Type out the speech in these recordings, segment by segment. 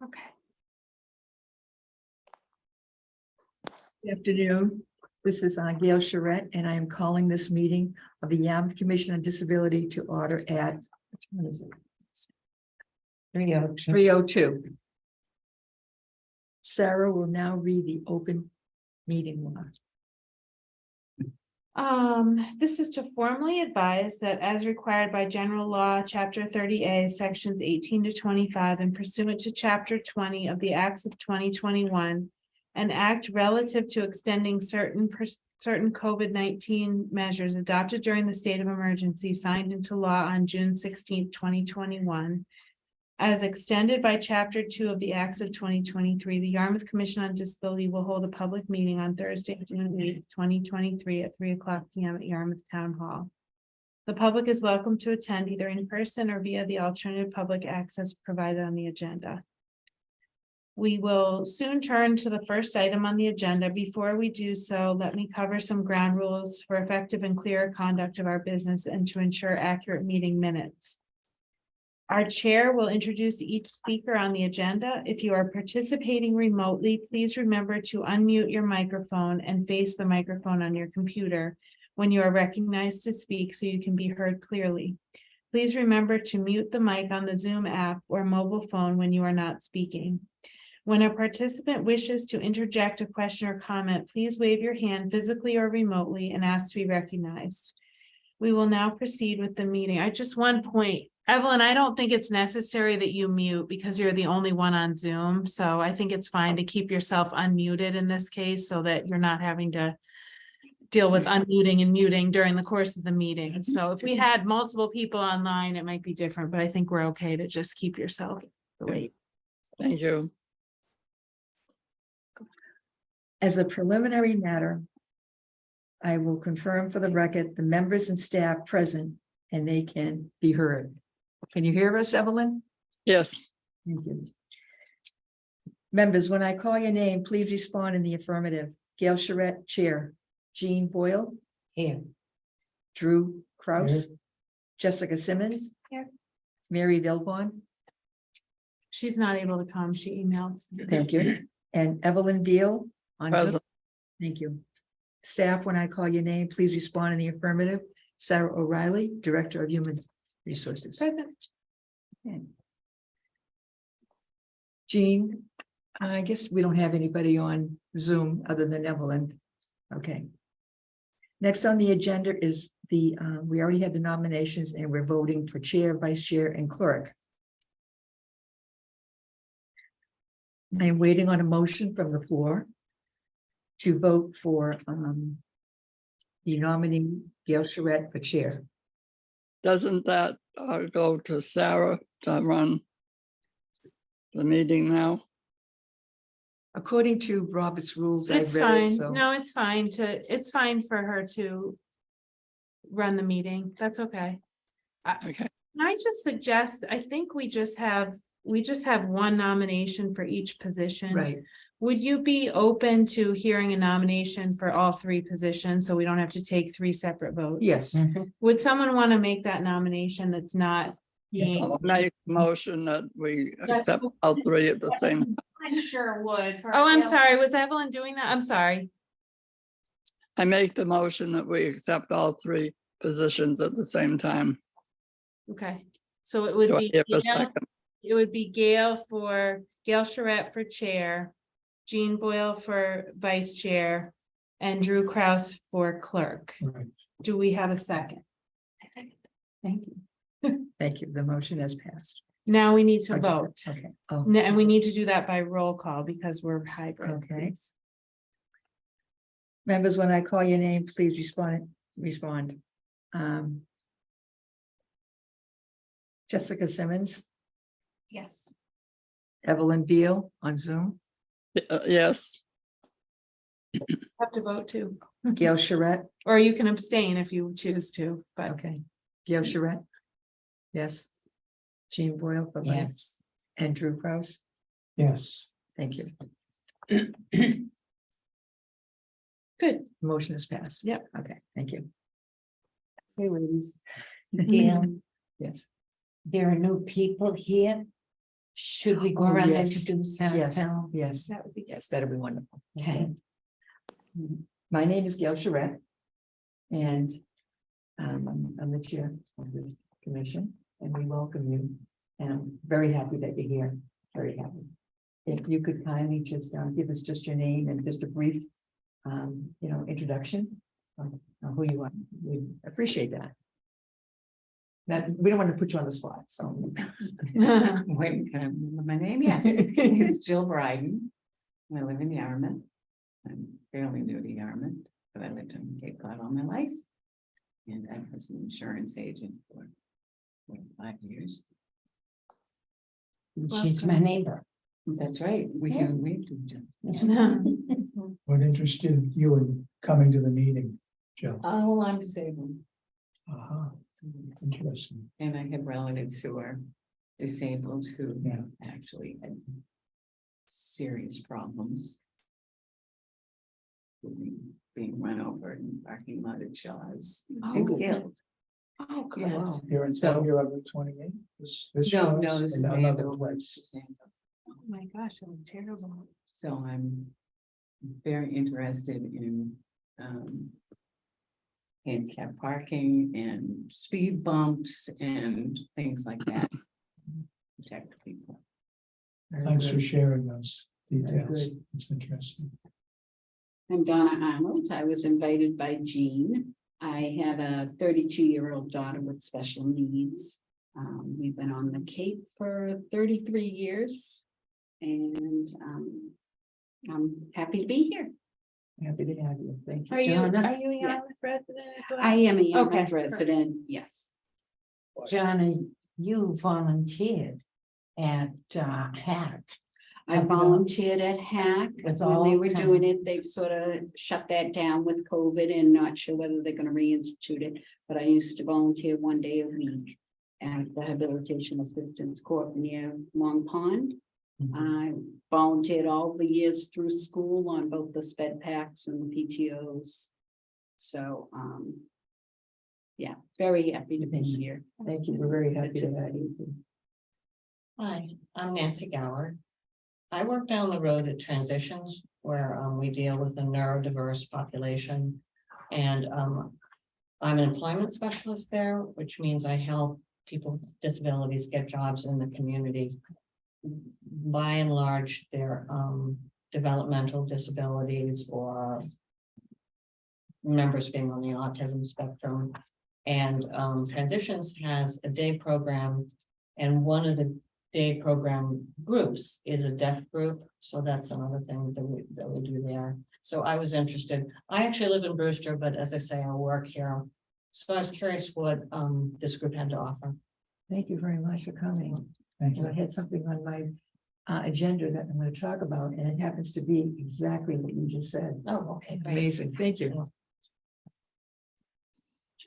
Okay. Good afternoon. This is Gail Charette, and I am calling this meeting of the Yarmouth Commission on Disability to order at, which one is it? 3:02. Sarah will now read the open meeting law. This is to formally advise that as required by general law, chapter 30A, sections 18 to 25, and pursuant to chapter 20 of the Acts of 2021, an act relative to extending certain COVID-19 measures adopted during the state of emergency signed into law on June 16, 2021. As extended by chapter 2 of the Acts of 2023, the Yarmouth Commission on Disability will hold a public meeting on Thursday, June 8, 2023 at 3:00 p.m. at Yarmouth Town Hall. The public is welcome to attend either in person or via the alternative public access provided on the agenda. We will soon turn to the first item on the agenda. Before we do so, let me cover some ground rules for effective and clear conduct of our business and to ensure accurate meeting minutes. Our chair will introduce each speaker on the agenda. If you are participating remotely, please remember to unmute your microphone and face the microphone on your computer when you are recognized to speak so you can be heard clearly. Please remember to mute the mic on the Zoom app or mobile phone when you are not speaking. When a participant wishes to interject a question or comment, please wave your hand physically or remotely and ask to be recognized. We will now proceed with the meeting. Just one point. Evelyn, I don't think it's necessary that you mute because you're the only one on Zoom. So I think it's fine to keep yourself unmuted in this case so that you're not having to deal with unmuting and muting during the course of the meeting. So if we had multiple people online, it might be different, but I think we're okay to just keep yourself awake. Thank you. As a preliminary matter, I will confirm for the record the members and staff present and they can be heard. Can you hear us, Evelyn? Yes, Thank you. Members, when I call your name, please respond in the affirmative. Gail Charette, Chair. Jean Boyle. Here. Drew Kraus. Jessica Simmons. Here. Mary Vilbon. She's not able to come. She emails. Thank you. And Evelyn Beal. On Zoom. present. Thank you. Staff, when I call your name, please respond in the affirmative. Sarah O'Reilly, Director of Human Resources. Present. Okay. Jean, I guess we don't have anybody on Zoom other than Evelyn. Okay. Next on the agenda is we already had the nominations and we're voting for chair, vice chair, and clerk. I am waiting on a motion from the floor to vote for the nominee Gail Charette for chair. Doesn't that go to Sarah to run the meeting now? According to Robert's rules, I It's read fine. it, so. No, it's fine for her to run the meeting. That's okay. Okay, Can I just suggest, I think we just have one nomination for each position. Right, Would you be open to hearing a nomination for all three positions so we don't have to take three separate votes? yes, Would someone want to make that nomination that's not being? I'll make a motion that we accept all three at the same time. I sure would. Oh, I'm sorry. Was Evelyn doing that? I'm sorry. I make the motion that we accept all three positions at the same time. Okay, so it would Do I be hear a Gail, second? it would be Gail Charette for chair, Jean Boyle for vice chair, and Drew Kraus for clerk. Do we have a second? thank you. Thank you. The motion has passed. Now we need to Okay, vote. Okay. Oh, And we need to do that by roll call because we're hybrid. Okay. Members, when I call your name, please respond. Jessica Simmons, Yes. Evelyn Beal on Zoom, Yes, Have to vote too. Gail Charette. Or you can abstain if you choose to, but Okay. Gail Charette. Yes. Jean Boyle for vice. And Drew Kraus. Yes. Thank you. good. Motion is passed. Yep. Okay, thank you. Hey, ladies. Gail. Yes. There are no people here. Should we go Oh, around and yes. introduce Yes, ourselves? yes, That would be good. yes, that'll be wonderful. Okay. My name is Gail Charette. And I'm the chair of this commission, and we welcome you. And I'm very happy that you're here, very happy. If you could kindly just give us just your name and just a brief, introduction of who you are, we appreciate that. Now, we don't want to put you on the spot, so. Wait, can I remember my name? Yes, it's Jill Bryden. I live in Yarmouth. I'm fairly new to Yarmouth, but I lived in Cape Cod all my life. And I was an insurance agent for 5 years. She's my neighbor. That's right. We can wait to each other. What interested you in coming to the meeting, Jill? Oh, well, I'm disabled. So, interesting. And I have relatives who are disabled who Yeah. actually had serious problems. Being run over in the parking lot at Shaw's and Oh. killed. Oh, Yeah. wow. You're in So- you're on Route 28? This No, shows? no, this is And another Andover. place. This is Andover. Oh my gosh, that was terrible. So I'm very interested in handicap parking and speed bumps and things like that. Protect people. Very Thanks for good. sharing those Very details. good. It's interesting. I'm Donna Arnold. I was invited by Jean. I have a 32-year-old daughter with special needs. We've been on the Cape for 33 years. And I'm happy to be here. Happy to have you. Thank you. Are you Donna. a Yeah. Yarmouth resident as well? I am a Okay, Yarmouth perfect. resident, yes. Johnny, you volunteered at Hack. I Have you- volunteered at HAC. With When all they were kind- doing it, they've sort of shut that down with COVID and not sure whether they're gonna reinstitute it. But I used to volunteer 1 day a week at the Habilitation Assistance Corps near Long Pond. Mhm. I volunteered all the years through school on both the sped packs and the PTOs. So, yeah, very happy to be Thank you. here. Thank you. We're very happy to have you. Hi, I'm Nancy Gower. I work down the road at Transitions where we deal with a neurodiverse population. And I'm an employment specialist there, which means I help people with disabilities get jobs in the community. By and large, they're developmental disabilities or members being on the autism spectrum. And Transitions has a day program, and one of the day program groups is a deaf group. So that's another thing that we do there. So I was interested. I actually live in Brewster, but as I say, I work here. So I was curious what this group had to offer. Thank you very much for coming. Thank And I you. had something on my agenda that I'm going to talk about, and it happens to be exactly what you just said. Oh, okay, great. Amazing. Thank you. Do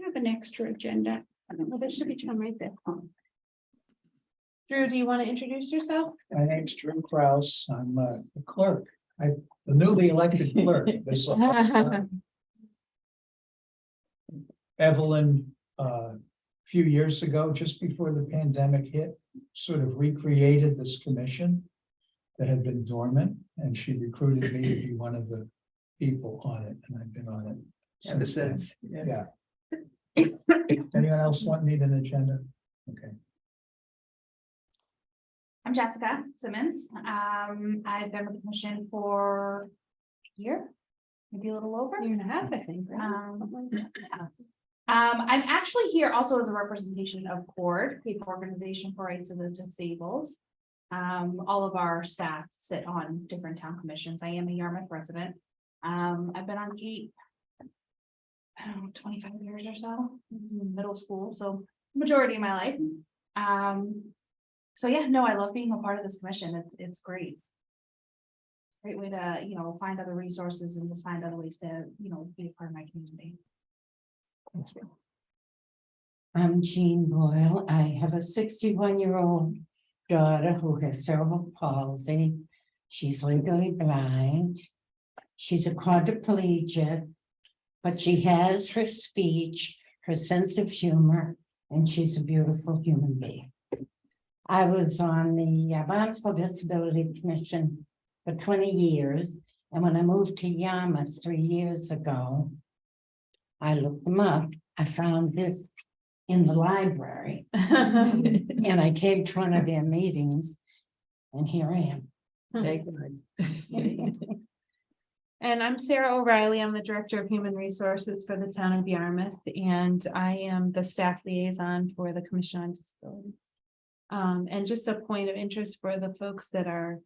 you have an extra agenda? Oh, there should be some right there. Drew, do you want to introduce yourself? My name's Drew Kraus. I'm the clerk. The newly elected clerk. This, Evelyn, a few years ago, just before the pandemic hit, sort of recreated this commission that had been dormant, and she recruited me to be one of the people on it, and I've been on it Ever then. since. Yeah. Yeah. Anyone else need an agenda? Okay. I'm Jessica Simmons. I've been with the commission for a year, maybe a little over. Year and a half, I think. right? I'm actually here also as a representation of CORD, the Organization for Rights of the Disabled. All of our staff sit on different town commissions. I am a Yarmouth resident. I've been on Cape, I don't know, 25 years or so. I was in middle school, so majority of my life. So yeah, no, I love being a part of this commission. It's great. Great way to, find other resources and just find other ways to, be a part of my community. I'm Jean Boyle. I have a 61-year-old daughter who has cerebral palsy. She's legally blind. She's a quadriplegic, but she has her speech, her sense of humor, and she's a beautiful human being. I was on the Barnstable Disability Commission for 20 years. And when I moved to Yarmouth 3 years ago, I looked them up. I found this in the library and I came to one of their meetings and here I am. Thank God. And I'm Sarah O'Reilly. I'm the Director of Human Resources for the town of Yarmouth, and I am the staff liaison for the Commission on Disabilities. And just a point of interest for the folks that are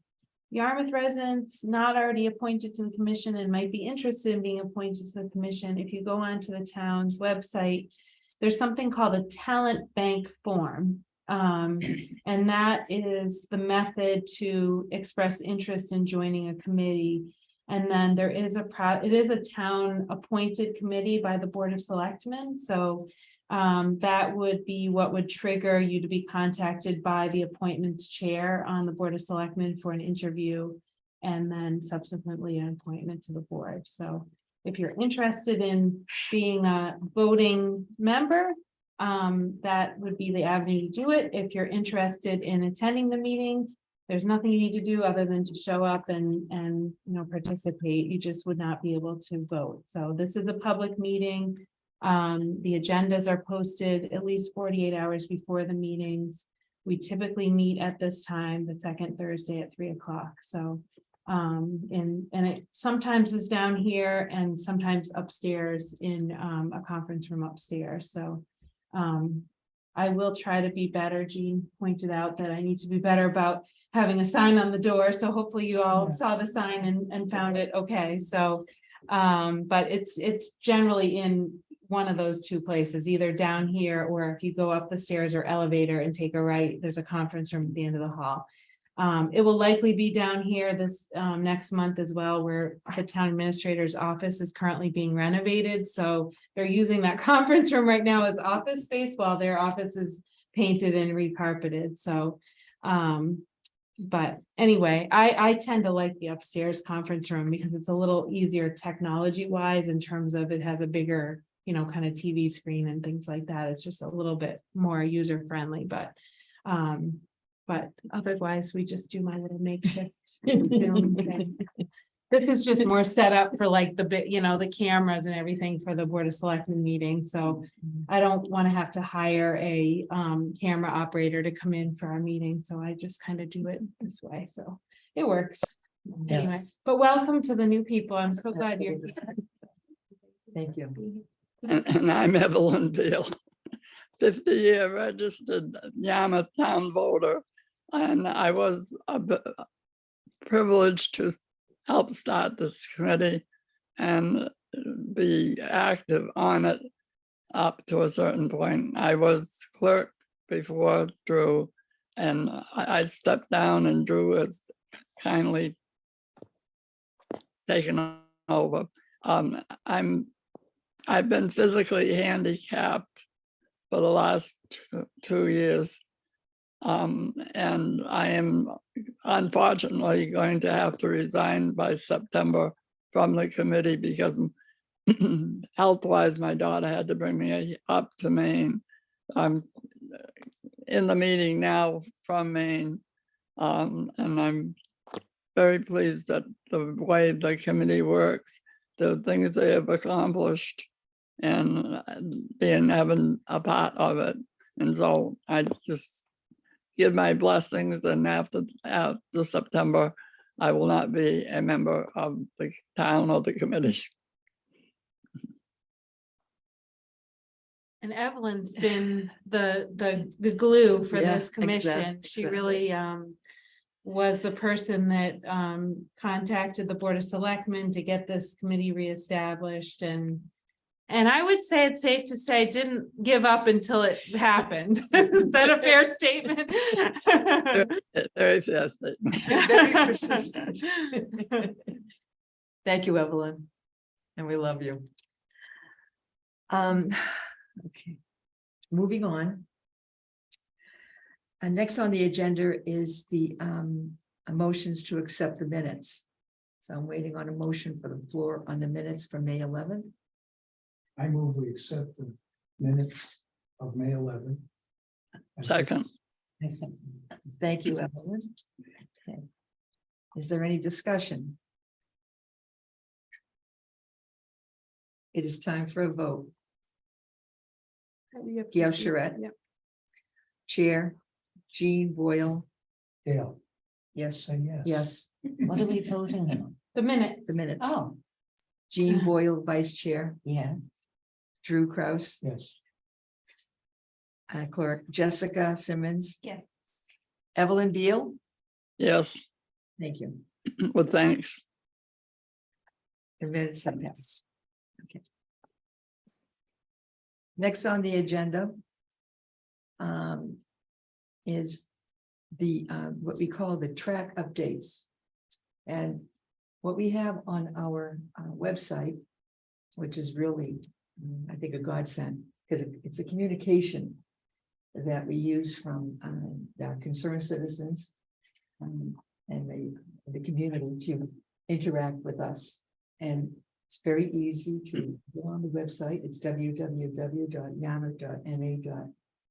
Yarmouth residents, not already appointed to the commission and might be interested in being appointed to the commission. If you go onto the town's website, there's something called a talent bank form. And that is the method to express interest in joining a committee. And then there is it is a town appointed committee by the Board of Selectmen. So that would be what would trigger you to be contacted by the appointments chair on the Board of Selectmen for an interview. And then subsequently an appointment to the board. So if you're interested in being a voting member, that would be the avenue to do it. If you're interested in attending the meetings, there's nothing you need to do other than to show up and participate. You just would not be able to vote. So this is a public meeting. The agendas are posted at least 48 hours before the meetings. We typically meet at this time, the second Thursday at 3 o'clock. So and it sometimes is down here and sometimes upstairs in a conference room upstairs. So I will try to be better. Jean pointed out that I need to be better about having a sign on the door. So hopefully you all saw the sign and found it okay. So but it's generally in one of those two places, either down here, or if you go up the stairs or elevator and take a right, there's a conference room at the end of the hall. It will likely be down here this next month as well, where the town administrator's office is currently being renovated. So they're using that conference room right now as office space while their office is painted and recarpeted. So but anyway, I tend to like the upstairs conference room because it's a little easier technology wise in terms of it has a bigger, kind of TV screen and things like that. It's just a little bit more user friendly, but otherwise we just do my little makeshift Zoom thing. This is just more set up for like the bit, the cameras and everything for the Board of Selectmen meeting. So I don't want to have to hire a camera operator to come in for our meeting. So I just kind of do it this way. So it works. Anyway, Yes. but welcome to the new people. I'm so glad you're Absolutely. here. Thank you. And I'm Evelyn Beal, 50-year registered Yarmouth town voter. And I was privileged to help start this committee and be active on it up to a certain point. I was clerk before Drew, and I stepped down and Drew has kindly taken over. I've been physically handicapped for the last 2 years. And I am unfortunately going to have to resign by September from the committee because health-wise, my daughter had to bring me up to Maine. I'm in the meeting now from Maine, and I'm very pleased that the way the committee works, the things they have accomplished, and having a part of it. And so I just give my blessings, and after September, I will not be a member of the town or the committee. And Evelyn's been the glue for Yeah, this commission. She really was the person that contacted the Board of Selectmen to get this committee reestablished, and I would say it's safe to say didn't give up until it happened. Is that a fair statement? Very fair statement. Very persistent. Thank you, Evelyn. And we love you. Okay, moving on. Next on the agenda is the motions to accept the minutes. So I'm waiting on a motion for the floor on the minutes for May 11th. I move we accept the minutes of May 11th. Second. Thank you, Evelyn. Okay. Is there any discussion? It is time for a vote. Gail Charette. Yep. Chair, Jean Boyle, Dale, yes, say yes. yes, What are we voting on? The minutes. the minutes. Oh, Jean Boyle, Vice Chair, yeah, Drew Kraus, Yes. Clerk Jessica Simmons. Yes. Evelyn Beal, Yes, thank you. well, thanks. The minutes have passed. Okay. Next on the agenda is the, what we call the track updates. And what we have on our website, which is really, I think, a godsend, because it's a communication that we use from our concerned citizens and the community to interact with us. And it's very easy to go on the website. It's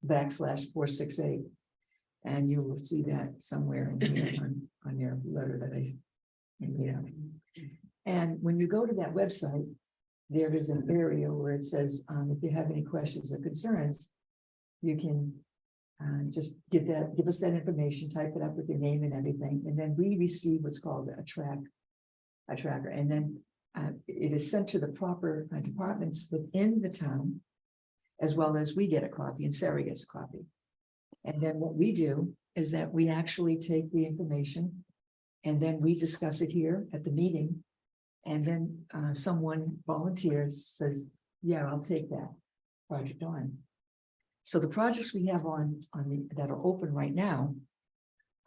www.yarmouth.ma./468. And you will see that somewhere in here on your letter that I made out. And when you go to that website, there is an area where it says, if you have any questions or concerns, you can just give us that information, type it up with your name and everything, and then we receive what's called a tracker, and then it is sent to the proper departments within the town, as well as we get a copy and Sarah gets a copy. And then what we do is that we actually take the information and then we discuss it here at the meeting. And then someone volunteers, says, yeah, I'll take that project on. So the projects we have that are open right now,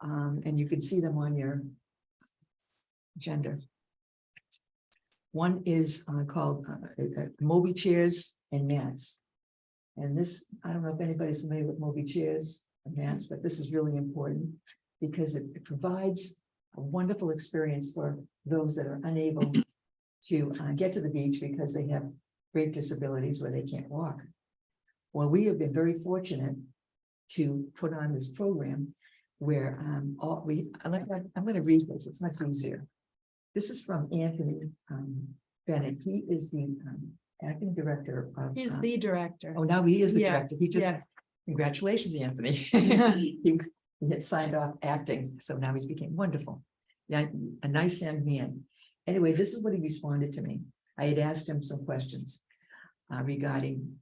and you can see them on your agenda. One is called Moby Chairs and Mats. And this, I don't know if anybody's familiar with Moby Chairs and Mats, but this is really important because it provides a wonderful experience for those that are unable to get to the beach because they have great disabilities where they can't walk. Well, we have been very fortunate to put on this program where I'm going to read this, it's much easier. This is from Anthony Bennett. He is the acting director of. He's the director. Oh, now he is the Yes, director. He just, yes. congratulations, Anthony. He had signed off acting, so now he's became wonderful. Yeah, a nice young man. Anyway, this is what he responded to me. I had asked him some questions regarding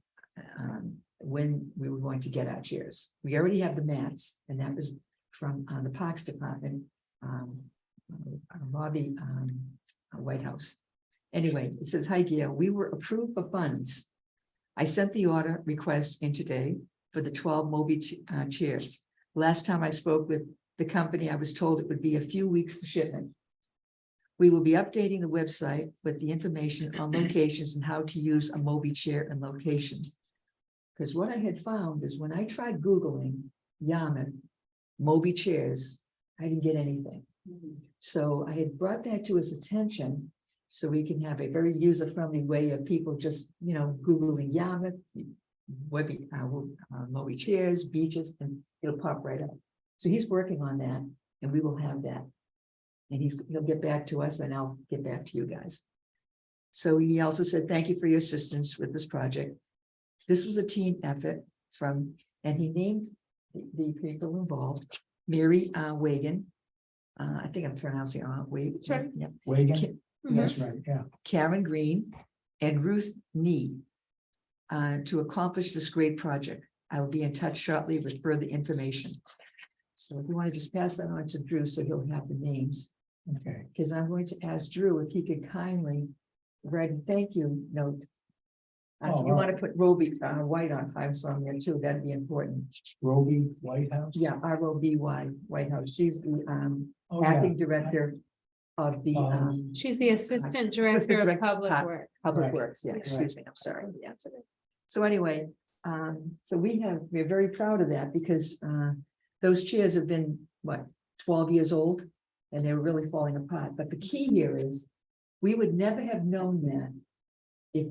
when we were going to get our chairs. We already have the mats, and that was from the Parks Department, Robbie White House. Anyway, it says, hi, Gail, we were approved for funds. I sent the order request in today for the 12 Moby chairs. Last time I spoke with the company, I was told it would be a few weeks for shipment. We will be updating the website with the information on locations and how to use a Moby chair and location. Because what I had found is when I tried Googling Yarmouth Moby chairs, I didn't get anything. So I had brought that to his attention so we can have a very user-friendly way of people just, Googling Yarmouth, Moby chairs, beaches, and it'll pop right up. So he's working on that and we will have that. And he'll get back to us and I'll get back to you guys. So he also said, thank you for your assistance with this project. This was a team effort and he named the people involved, Mary Wagon. I think I'm pronouncing it wrong. That's right. Yeah. Wagon, that's Yes. right, yeah. Karen Green and Ruth Nee to accomplish this great project. I will be in touch shortly with further information. So if you want to just pass that on to Drew, so he'll have the names. Okay. Because I'm going to ask Drew if he could kindly write a thank you note. Oh, You want to put Roby White on there too, that'd be important. Roby White House. Yeah, ROBY White House. She's the Oh, yeah. acting director of the She's the assistant director of Direct- public uh, works. Public Right. Works. Yeah, Yeah. excuse me, I'm sorry. Yeah. So anyway, so we're very proud of that because those chairs have been, 12 years old, and they were really falling apart. But the key here is, we would never have known that if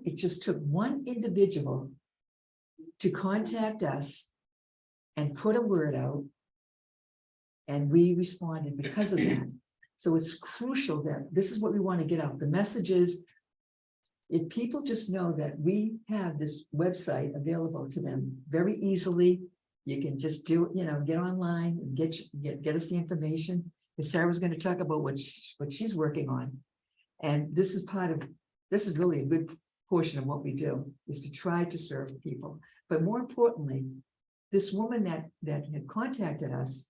it just took one individual to contact us and put a word out And we responded because of that. So it's crucial that this is what we want to get out. The message is, if people just know that we have this website available to them very easily, you can just do, it, get online and get us the information. Because Sarah was going to talk about what she's working on. And this is really a good portion of what we do, is to try to serve people. But more importantly, this woman that had contacted us,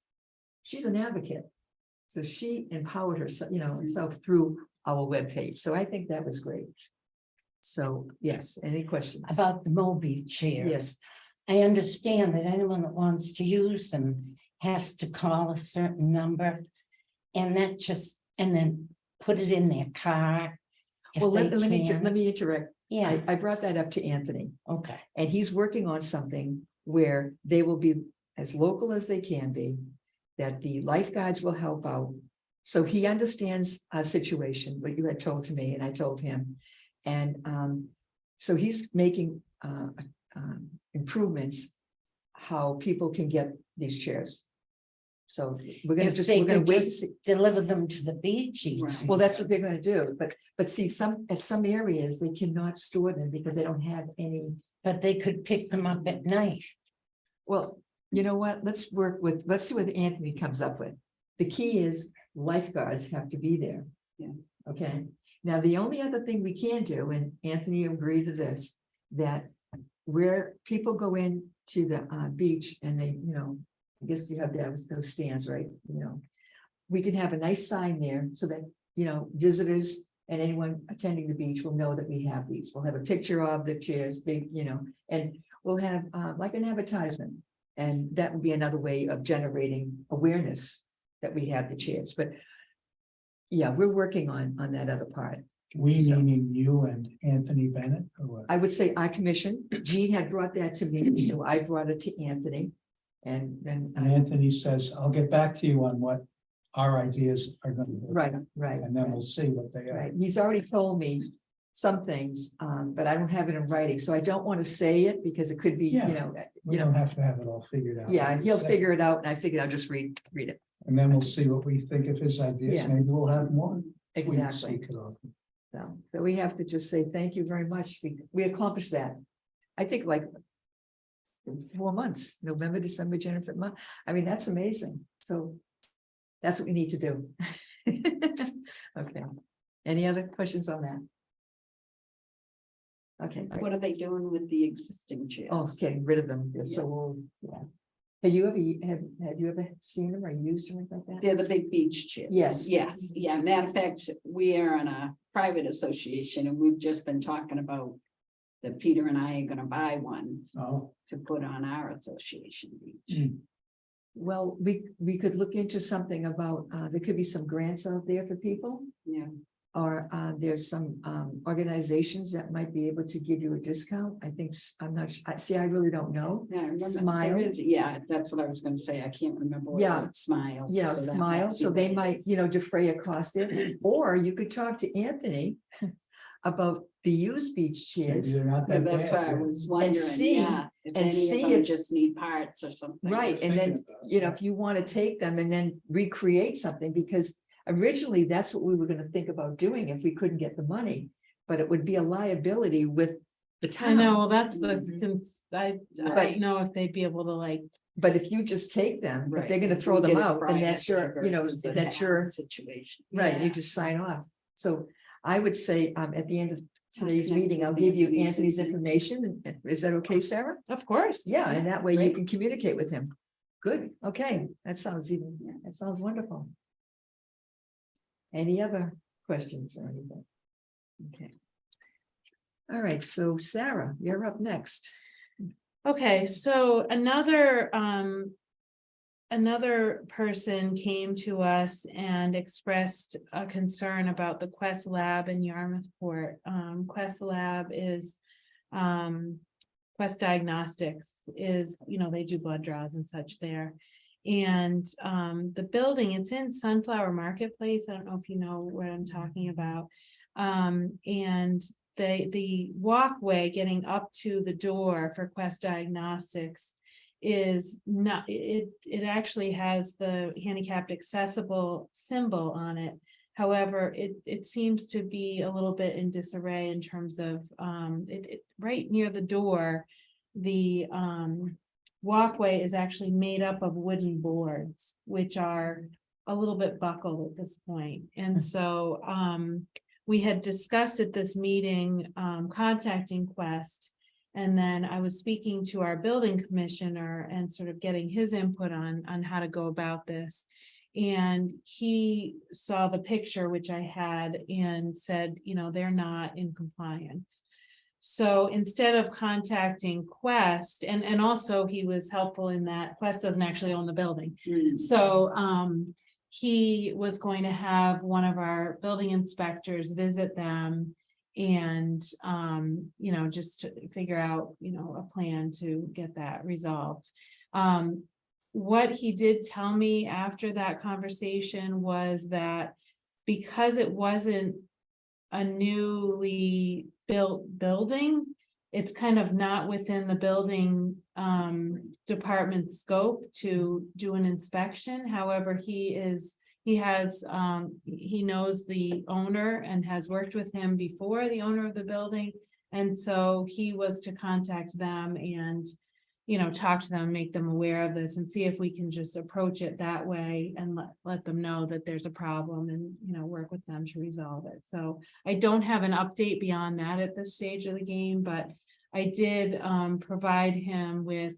she's an advocate. So she empowered herself, herself through our webpage. So I think that was great. So, yes, any questions? About the Moby chairs. Yes, I understand that anyone that wants to use them has to call a certain number. And then put it in their car. if well, they let me can. interact. Yeah, I brought that up to Anthony, okay. and he's working on something where they will be as local as they can be, that the lifeguards will help out. So he understands our situation, what you had told to me, and I told him. And so he's making improvements, how people can get these chairs. So we're gonna If just, they we're gonna could wait. just deliver them to the beach each. Right. Well, that's what they're gonna do, but see, at some areas, they cannot store them because they don't have any. But they could pick them up at night. Well, you know what, let's see what Anthony comes up with. The key is lifeguards have to be there. Yeah. Okay, now the only other thing we can do, and Anthony agreed to this, that where people go in to the beach and they, I guess you have to have those stands, right? We can have a nice sign there so that, visitors and anyone attending the beach will know that we have these. We'll have a picture of the chairs, big, and we'll have like an advertisement. And that would be another way of generating awareness that we have the chairs, but yeah, we're working on that other part. We So- meaning you and Anthony Bennett or what? I would say our commission, Jean had brought that to me, so I brought it to Anthony. And then, And Anthony says, I'll get back to you on what our ideas are gonna be. right, right. And then we'll see what they are. Right, he's already told me some things, but I don't have it in writing, so I don't want to say it because it could be, Yeah. We don't have to have it all figured out. yeah, he'll figure it out, and I figured I'll just read it. And then we'll see what we think of his ideas. Yeah. Maybe we'll have more. Exactly. So we have to just say thank you very much. We accomplished that. I think like 4 months, November, December, January, month. I mean, that's amazing. So that's what we need to do. Okay. Any other questions on that? Okay. great. What are they doing with the existing chairs? Oh, getting rid of them. They're so old. Yeah. Have you ever seen them or used them like that? They're the big beach chairs. Yes. Yes, yeah. Matter of fact, we are in a private association and we've just been talking about that Peter and I are gonna buy one Oh, to put on our association beach. Mm. Well, we could look into something about, there could be some grants out there for people. Yeah. Or there's some organizations that might be able to give you a discount. I think, I'm not, I really don't know. Yeah, I remember Smile. there is- Yeah, that's what I was gonna say. I can't remember. what Yeah. it's Smile. Yeah, so that Smile, must be so they what it might, is. defray a cost there, or you could talk to Anthony about the used beach maybe chairs. they're not But that that's bad. why I yeah. was wondering, see- yeah. If and any see of them if- just need parts or something. Right, and then, thinking about it, if you want to take them and then recreate something, because originally that's what we were gonna think about doing if we couldn't get the money. But it would be a liability with the I town. know, well, that's the, Mhm. I Right. don't know if they'd be able to like, But if you just take them, if Right. they're gonna If throw we them did it out, then that's privately your, versus the that's town your, Situation. right, you Yeah. just sign off. So I would say, at the end of today's connect meeting, I'll with give you Anthony's Anthony's and- information. And is that okay, Sarah? of course. Yeah, and that way you Great. can communicate with him. Good, okay, that sounds wonderful. Any other questions or anything? Okay. All right, so Sarah, you're up next. Okay, so another person came to us and expressed a concern about the Quest Lab in Yarmouthport. Quest Lab is, Quest Diagnostics is, they do blood draws and such there. And the building, it's in Sunflower Marketplace. I don't know if you know what I'm talking about. And the walkway getting up to the door for Quest Diagnostics is not, it actually has the handicapped accessible symbol on it. However, it seems to be a little bit in disarray in terms of, right near the door, the, walkway is actually made up of wooden boards, which are a little bit buckled at this point. And so, we had discussed at this meeting, contacting Quest. And then I was speaking to our building commissioner and sort of getting his input on how to go about this. And he saw the picture, which I had, and said, they're not in compliance. So instead of contacting Quest, and also he was helpful in that Quest doesn't actually own the building. So, he was going to have one of our building inspectors visit them and, just to figure out, a plan to get that resolved. What he did tell me after that conversation was that because it wasn't a newly built building, it's kind of not within the building department scope to do an inspection. However, he knows the owner and has worked with him before, the owner of the building. And so he was to contact them and, talk to them, make them aware of this and see if we can just approach it that way and let them know that there's a problem and, work with them to resolve it. So I don't have an update beyond that at this stage of the game, but I did provide him with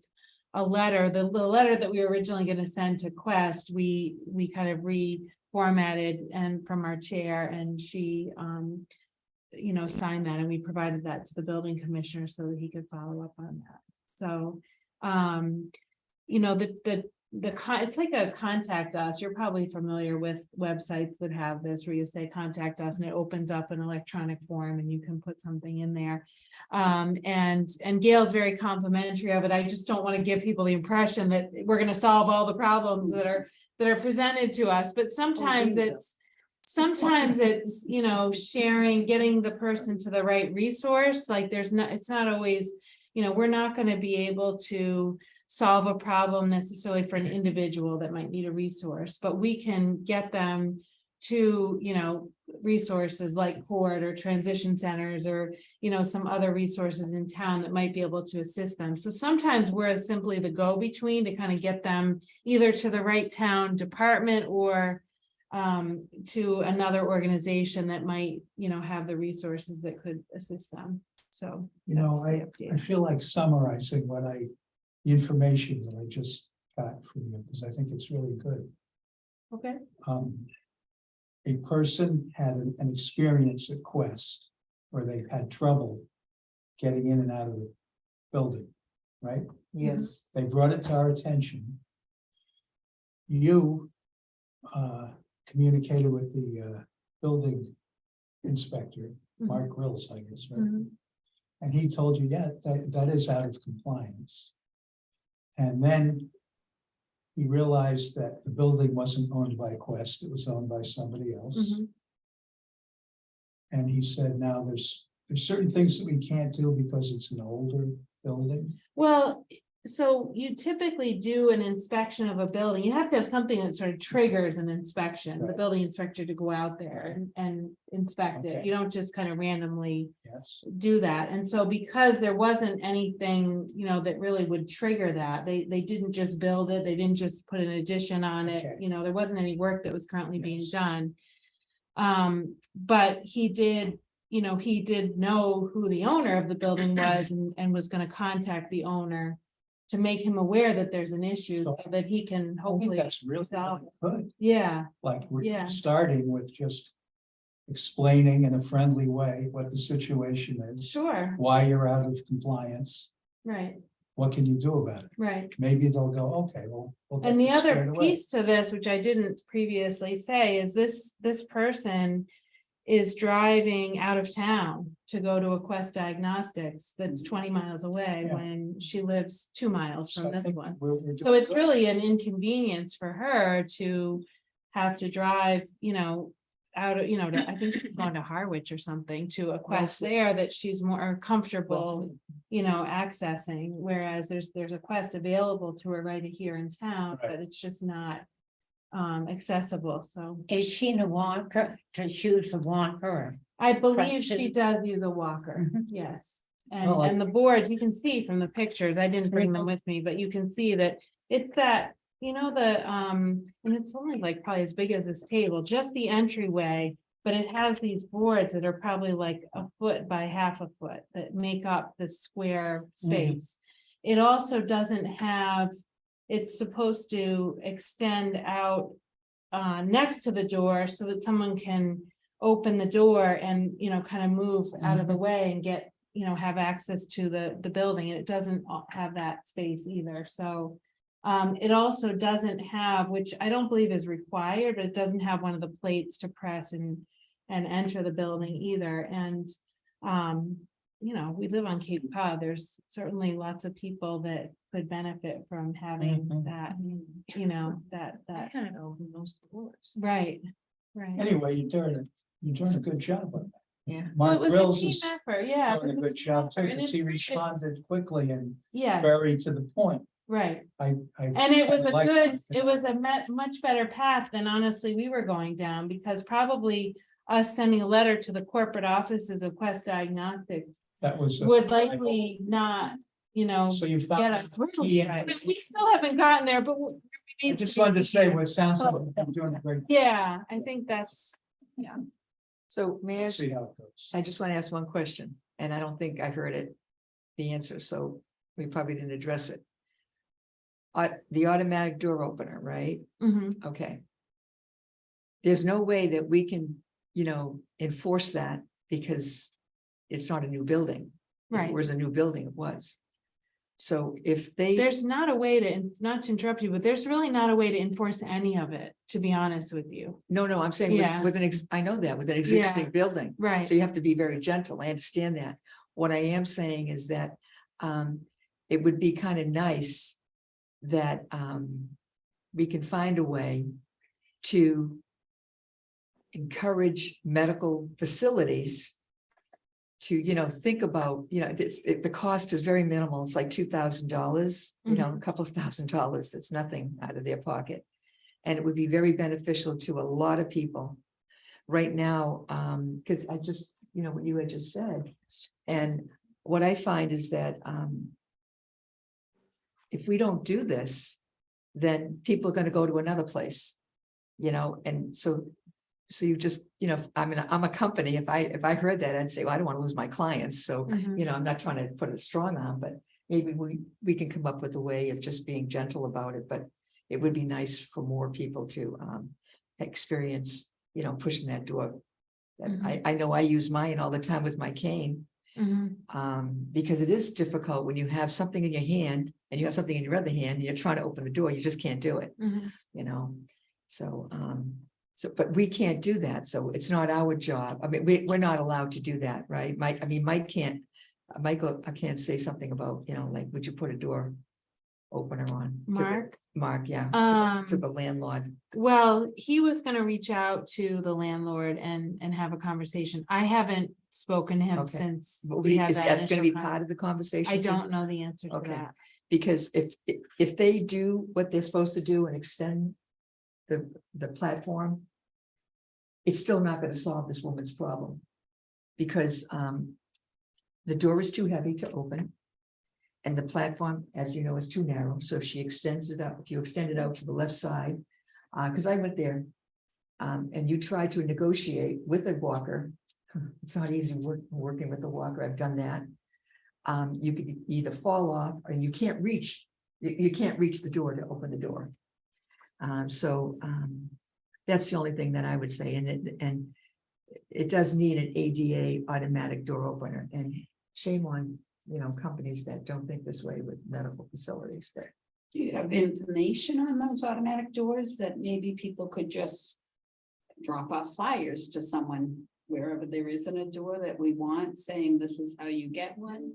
a letter, the letter that we were originally going to send to Quest, we kind of reformatted and from our chair, and she signed that, and we provided that to the building commissioner so that he could follow up on that. So it's like a contact us. You're probably familiar with websites that have this where you say contact us and it opens up an electronic form and you can put something in there. And Gail's very complimentary of it. I just don't want to give people the impression that we're going to solve all the problems that are presented to us. But sometimes it's sharing, getting the person to the right resource. Like it's not always, we're not going to be able to solve a problem necessarily for an individual that might need a resource, but we can get them to, resources like court or transition centers or, some other resources in town that might be able to assist them. So sometimes we're simply the go-between to kind of get them either to the right town department or to another organization that might, have the resources that could assist them. So, that's the update. I feel like summarizing the information that I just got from you, because I think it's really good. Okay. A person had an experience at Quest where they had trouble getting in and out of the building, right? Yes. They brought it to our attention. You communicated with the building inspector, Mark Grills, I guess, right? Mhm. And he told you, yeah, that is out of compliance. And then he realized that the building wasn't owned by Quest, it was owned by somebody else. Mhm. And he said, now there's certain things that we can't do because it's an older building. Well, so you typically do an inspection of a building. You have to have something that sort of triggers an inspection, the Right. building inspector to go out there and inspect it. Okay. You don't just kind of randomly Yes. do that. And so because there wasn't anything, that really would trigger that, they didn't just build it, they didn't just put an addition on it, Okay. there wasn't any work that was currently being Yes. done. But he did know who the owner of the building was and was gonna contact the owner to make him aware that there's an issue So- so that he can I think hopefully, that's really resolve good. yeah, Like Yeah. we're starting with just explaining in a friendly way what the situation is, sure, why you're out of compliance, right, what can you do about it? right. Maybe they'll go, okay, well. we'll get And the this other squared away. piece to this, which I didn't previously say, is this person is driving out of town to go to a Quest Diagnostics that's 20 miles away Yeah. when she lives 2 miles So from I this think one. we're So doing it's good. really an inconvenience for her to have to drive, out of, I think she's going to Harwich or something to a Quest there that she's more comfortable, accessing, whereas there's a Quest available to her right here in town, Right. but it's just not accessible, so. Is she in a walker? Does she use a walker? I believe she Question. does use a walker, Mhm. yes. Well, And the boards, you can see from the pictures, I didn't bring them with me, but you can see that it's that, and it's only like probably as big as this table, just the entryway. But it has these boards that are probably like a foot by half a foot that make up the square space. It also doesn't have, it's supposed to extend out next to the door so that someone can open the door and, kind of move out of the way and get, have access to the building. And it doesn't have that space either. So it also doesn't have, which I don't believe is required, but it doesn't have one of the plates to press and enter the building either. And we live on Cape Cod. There's certainly lots of people that could benefit from having Mhm. that, that, kind of open most doors. right. Anyway, you're doing a good job on that. Yeah. Well, it Mark was a Grills team is effort, yeah. doing a it was good job too, team effort, and because he it's- responded quickly and Yes, very to the point. right. And And it was it was a much better path than honestly we were going down, because probably us sending a letter to the corporate offices of Quest Diagnostics That was. would likely not, So you get found. us. Yeah. We still haven't gotten there, but we I need just to- wanted to say, what sounds like I'm doing a great, Yeah, I think that's, So may I ask, see how it goes. I just want to ask one question, and I don't think I heard it, the answer, so we probably didn't address it. The automatic door opener, right? mhm, Okay. There's no way that we can, enforce that because it's not a new building. If right. it was a new building, it was. So if they, There's not a way to, not to interrupt you, but there's really not a way to enforce any of it, to be honest with you. no, I'm saying Yeah. with I know that with an existing building. Right. So you have to be very gentle. I understand that. What I am saying is that it would be kind of nice that we can find a way to encourage medical facilities to, think about, the cost is very minimal. It's like $2,000, a couple of $1,000. That's nothing out of their pocket. And it would be very beneficial to a lot of people right now, because I just, what you had just said. And what I find is that if we don't do this, then people are going to go to another place, and so you just, I'm a company. If I heard that, I'd say, well, I don't want to lose my clients. So, Mhm. I'm not trying to put a strong on, but maybe we can come up with a way of just being gentle about it. But it would be nice for more people to experience, pushing that door. And I know I use mine all the time with my cane. Mhm. Because it is difficult when you have something in your hand and you have something in your other hand and you're trying to open the door, you just can't do it, Mhm. So, but we can't do that. So it's not our job. I mean, we're not allowed to do that, right? Mike can't, Michael, I can't say something about, like, would you put a door opener on? to the- Mark, yeah, to the landlord. Well, he was gonna reach out to the landlord and have a conversation. I haven't spoken to him Okay. since But we had is that that gonna initial be con- part of the conversation? I too? don't know the answer to Okay. that. Because if they do what they're supposed to do and extend the platform, it's still not gonna solve this woman's problem. Because the door is too heavy to open. And the platform, as you know, is too narrow, so if she extends it up, if you extend it out to the left side, because I went there. And you try to negotiate with a walker, it's not easy working with a walker, I've done that. You could either fall off or you can't reach, you can't reach the door to open the door. That's the only thing that I would say, and it does need an ADA automatic door opener, and shame on, companies that don't think this way with medical facilities, but. Do you have information on those automatic doors that maybe people could just drop off flyers to someone wherever there isn't a door that we want, saying this is how you get one?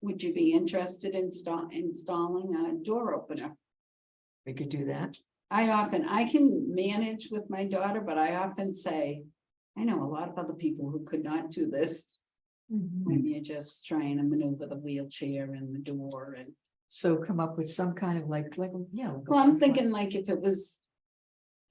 Would you be interested in installing a door opener? We could do that. I can manage with my daughter, but I often say, I know a lot of other people who could not do this. When you're just trying to maneuver the wheelchair and the door and, So come up with some kind of yeah. well, I'm thinking like if it was.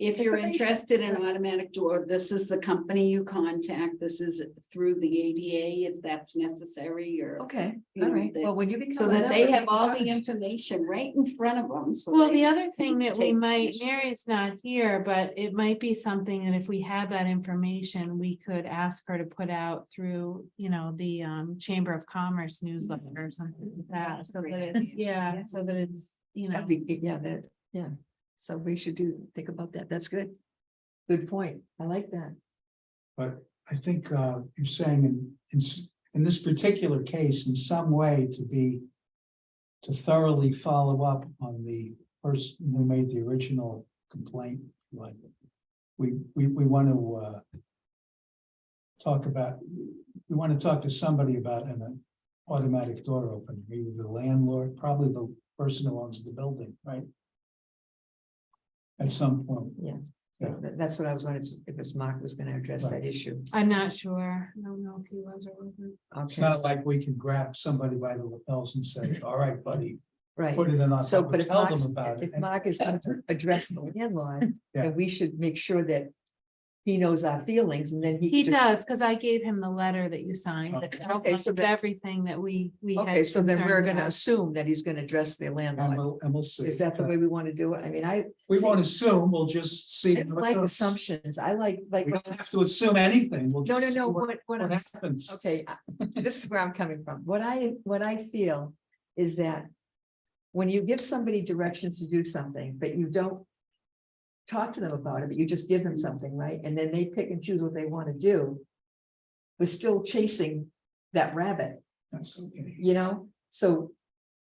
If you're Information. interested in automatic door, this is the company you contact, this is through the ADA if that's necessary or. Okay, you all know, right. they- Well, when you. So that they have all the information right in front of them. So Well, they the other thing that we take might, action. Mary's not here, but it might be something that if we had that information, we could ask her to put out through, the Chamber of Commerce newsletter or something like that, so that it's, yeah, so that it's, That'd be, yeah. So we should think about that. That's good. Good point. I like that. But I think you're saying in this particular case, in some way to thoroughly follow up on the person who made the original complaint, like we want to we want to talk to somebody about an automatic door opening, either the landlord, probably the person who owns the building, right? At some point. Yeah. Yeah. That's what I was going to, if Mark was going to address that issue. I'm not sure. I don't know if he was or wasn't. It's Okay, not like we can grab somebody by the lapels and say, all right, buddy, right. put it in our, So, but if tell them Mark's, about it. if Mark is going to address the landlord, Yeah. then we should make sure that he knows our feelings and then He just. does, because I gave him the letter that you signed. that Okay. Okay, so outlines that- everything that we had. Okay, so then we're concerns gonna about. assume that he's gonna address the And landlord. we'll see. Is that the way we want to do it? I mean, We won't assume, we'll just see. I don't like assumptions. I like. We don't have to assume anything. We'll No, just see what what I'm, happens. okay, this is where I'm coming from. What I feel is that when you give somebody directions to do something, but you don't talk to them about it, but you just give them something, right? And then they pick and choose what they want to do. We're still chasing that rabbit, That's okay. So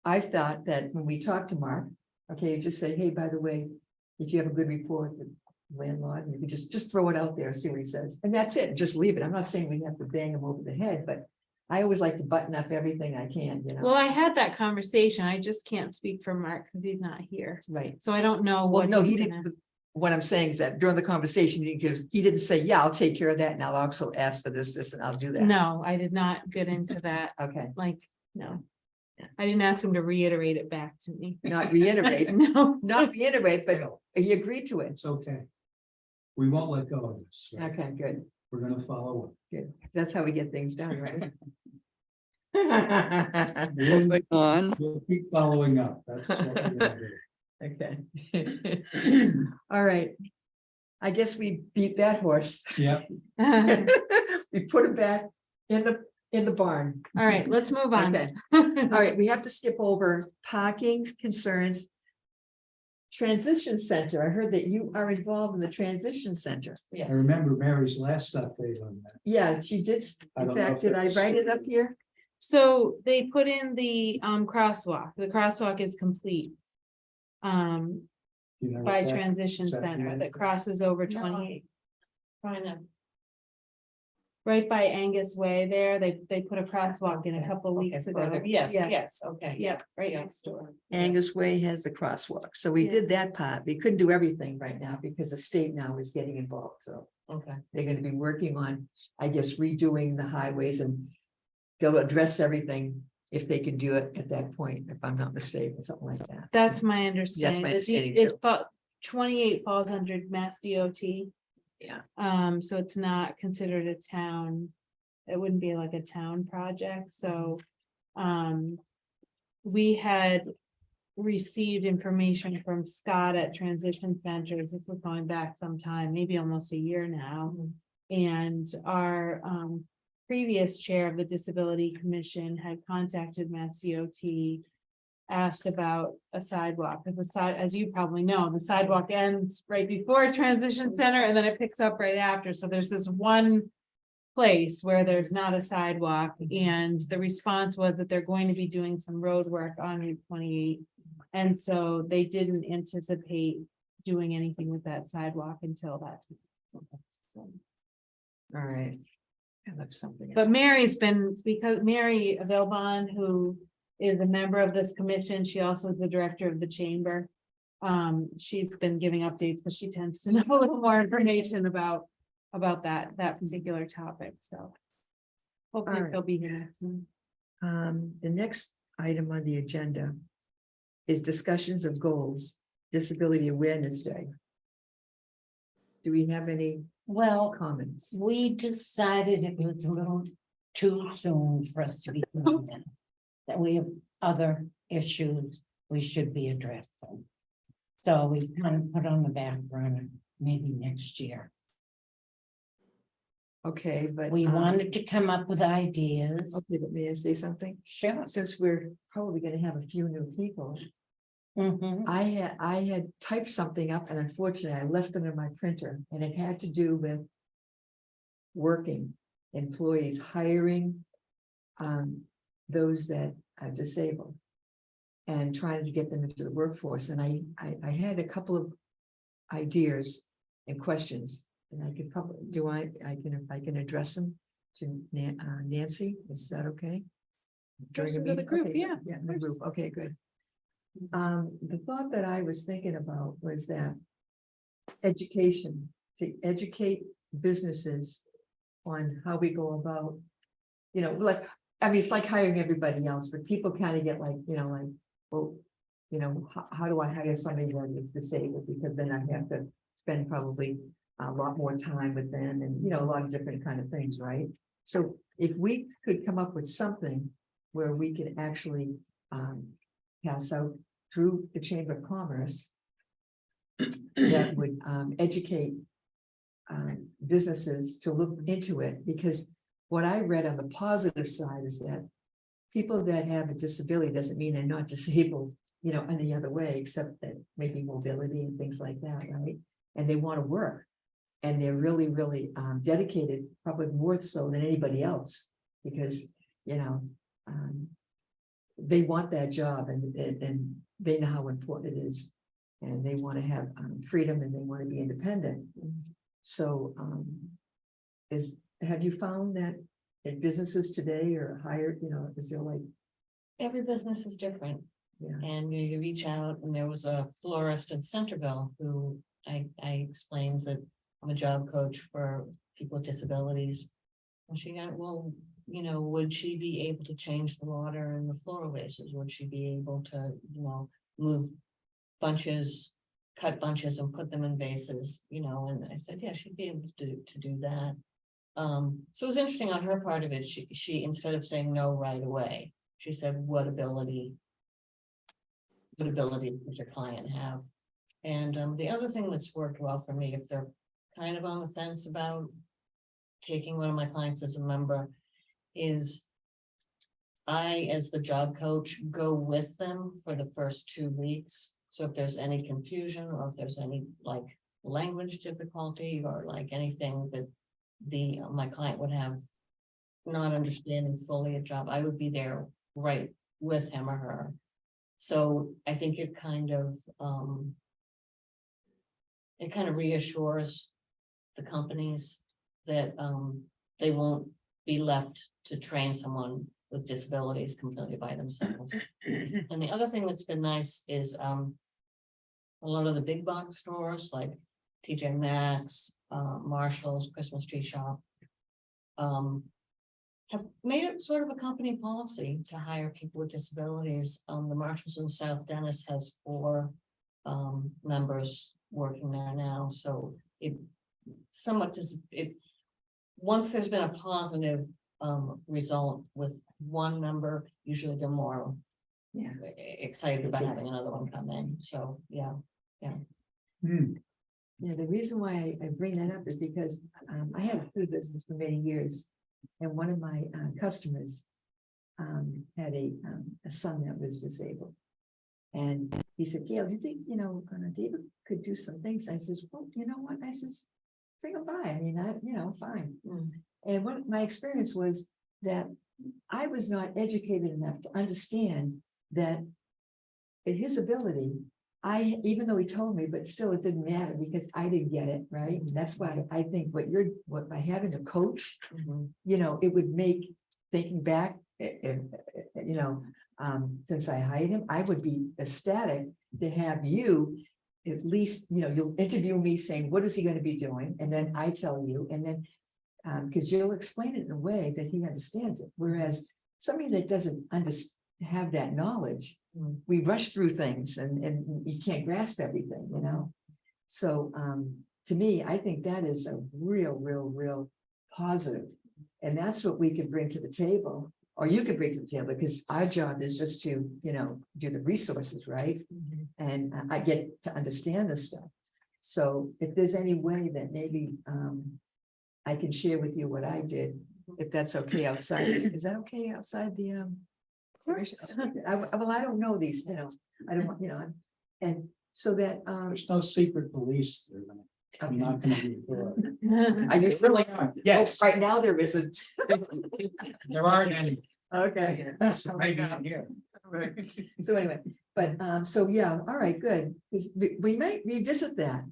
I thought that when we talk to Mark, okay, you just say, hey, by the way, if you have a good rapport with the landlord, you can just throw it out there, see what he says, and that's it, just leave it. I'm not saying we have to bang him over the head, but I always like to button up everything I can, Well, I had that conversation. I just can't speak for Mark because he's not here. Right. So I don't know Well, what. no, he he's gonna- didn't. What I'm saying is that during the conversation, he didn't say, yeah, I'll take care of that, and I'll also ask for this, and I'll do that. No, I did not get into that, Okay, no. I didn't ask him to reiterate it back to me. not reiterate, No. not reiterate, but he agreed to it. It's okay. We won't let go of this. right? Okay, good. We're gonna follow up. Good. That's how we get things done, right? Moving on. We'll keep following up. That's what we're gonna do. Okay. All right. I guess we beat that horse. Yeah, We put him back in the barn. All right, let's move on. Okay. All right, we have to skip over parking concerns. Transition center. I heard that you are involved in the transition center. I remember Mary's last update on that. Yeah, she did. I In don't know fact, if did I that's- write it up here? So they put in the crosswalk. The crosswalk is complete. You know, By that- transition is that the center end? that crosses over No. 28. Trying to. Right by Angus Way there, they put a crosswalk in a couple weeks ago. Further, yes, Yeah, yes, okay. yeah, right Yeah. next door. Angus Way has the crosswalk. So we Yeah. did that part. We couldn't do everything right now because the state now is getting involved. So Okay. they're gonna be working on, I guess, redoing the highways and they'll address everything if they can do it at that point, if I'm not mistaken, something like that. That's my understanding. understanding It too. 28 falls under Mass DOT. Yeah. So it's not considered a town. It wouldn't be like a town project, so. We had received information from Scott at Transition Centers. This was going back some time, maybe almost a year now. And our previous chair of the Disability Commission had contacted Mass DOT. Asked about a sidewalk, because as you probably know, the sidewalk ends right before Transition Center and then it picks up right after. So there's this one place where there's not a sidewalk, and the response was that they're going to be doing some road work on Route 28. And so they didn't anticipate doing anything with that sidewalk until that. All right. I left something. But Mary's been, because Mary Velbon, who is a member of this commission, she also is the director of the chamber. She's been giving updates, but she tends to know a little more information about about that particular topic, so. Hopefully Alright. they'll be here next month. The next item on the agenda is discussions of goals, Disability Awareness Day. Do we have any Well, comments? we decided it was a little too soon for us to be doing that. That we have other issues we should be addressing. So we kind of put on the back burner, maybe next year. Okay, but. We wanted to come up with ideas. Okay, but may I say something? Sure. Since we're probably gonna have a few new people, Mhm. I had typed something up and unfortunately I left it in my printer and it had to do with working employees, hiring those that are disabled and trying to get them into the workforce. And I had a couple of ideas and questions and I could probably, if I can address them to Nancy, is that okay? Address During a them to the meeting? group, Okay, yeah, Yeah, of the course. group, okay, good. The thought that I was thinking about was that education, to educate businesses on how we go about, like, I mean, it's like hiring everybody else, but people kind of get like, well, how do I hire somebody that is disabled? Because then I have to spend probably a lot more time with them and, a lot of different kind of things, right? So if we could come up with something where we could actually pass out through the Chamber of Commerce that would educate businesses to look into it, because what I read on the positive side is that people that have a disability doesn't mean they're not disabled, any other way, except that maybe mobility and things like that, right? And they want to work. And they're really, really dedicated, probably more so than anybody else, because, they want that job and they know how important it is. And they want to have freedom and they want to be independent. So have you found that in businesses today or higher, is there like, Every business is different. yeah, And you reach out, and there was a florist in Centerville who I explained that I'm a job coach for people with disabilities. And she got, well, would she be able to change the water in the floral vases? Would she be able to, move bunches, cut bunches and put them in vases, and I said, yeah, she'd be able to do that. So it was interesting on her part of it. She instead of saying no right away, she said, what ability does your client have? And the other thing that's worked well for me, if they're kind of on the fence about taking one of my clients as a member, is I, as the job coach, go with them for the first 2 weeks. So if there's any confusion or if there's any like language difficulty or like anything that my client would have not understanding fully a job, I would be there right with him or her. So I think it kind of reassures the companies that they won't be left to train someone with disabilities completely by themselves. And the other thing that's been nice is a lot of the big box stores like TJ Maxx, Marshall's, Christmas Tree Shop, have made it sort of a company policy to hire people with disabilities. The Marshalls in South Dennis has 4 members working there now, so it somewhat once there's been a positive result with one member, usually they're more excited about having another one come in. So yeah. Hmm, Yeah, the reason why I bring that up is because I had a food business for many years. And one of my customers had a son that was disabled. And he said, Gail, do you think, David could do some things? I says, well, you know what? I says, bring him by. I mean, fine. And what my experience was that I was not educated enough to understand that his ability, even though he told me, but still it didn't matter because I didn't get it, right? And that's why I think by having a coach, it would make, thinking back, since I hired him, I would be ecstatic to have you at least, you'll interview me saying, what is he gonna be doing? And then I tell you, and then, because you'll explain it in a way that he understands it, whereas somebody that doesn't have that knowledge, we rush through things and you can't grasp everything, So, to me, I think that is a real positive. And that's what we can bring to the table, or you could bring to the table, because our job is just to, do the resources, right? And I get to understand this stuff. So if there's any way that maybe I can share with you what I did, if that's okay outside, is that okay outside the commission? Well, I don't know these, I don't want, and so that There's no secret police. I'm not gonna be. I just really are. Yes. Right now there isn't. There aren't any. Okay. So maybe not here. Right. So anyway, but so yeah, all right, good. 'Cause we might revisit that.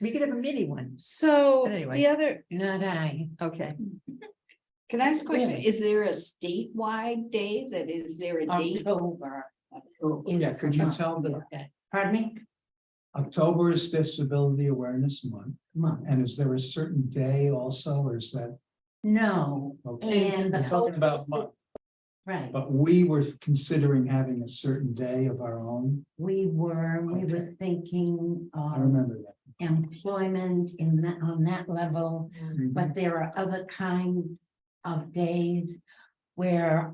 We could have a mini one. So But anyway. the other, Not I. Okay. Can I ask a question? Really? Is there a statewide day that is there a date? October. Yeah, could you tell them Pardon me? October is Disability Awareness Month, Month. and is there a certain day also, or is that? No, Okay, And the we're talking about focus- month, right. but we were considering having a certain day of our own. We were thinking I of remember that. employment in that, on that level. But there are other kinds of days where,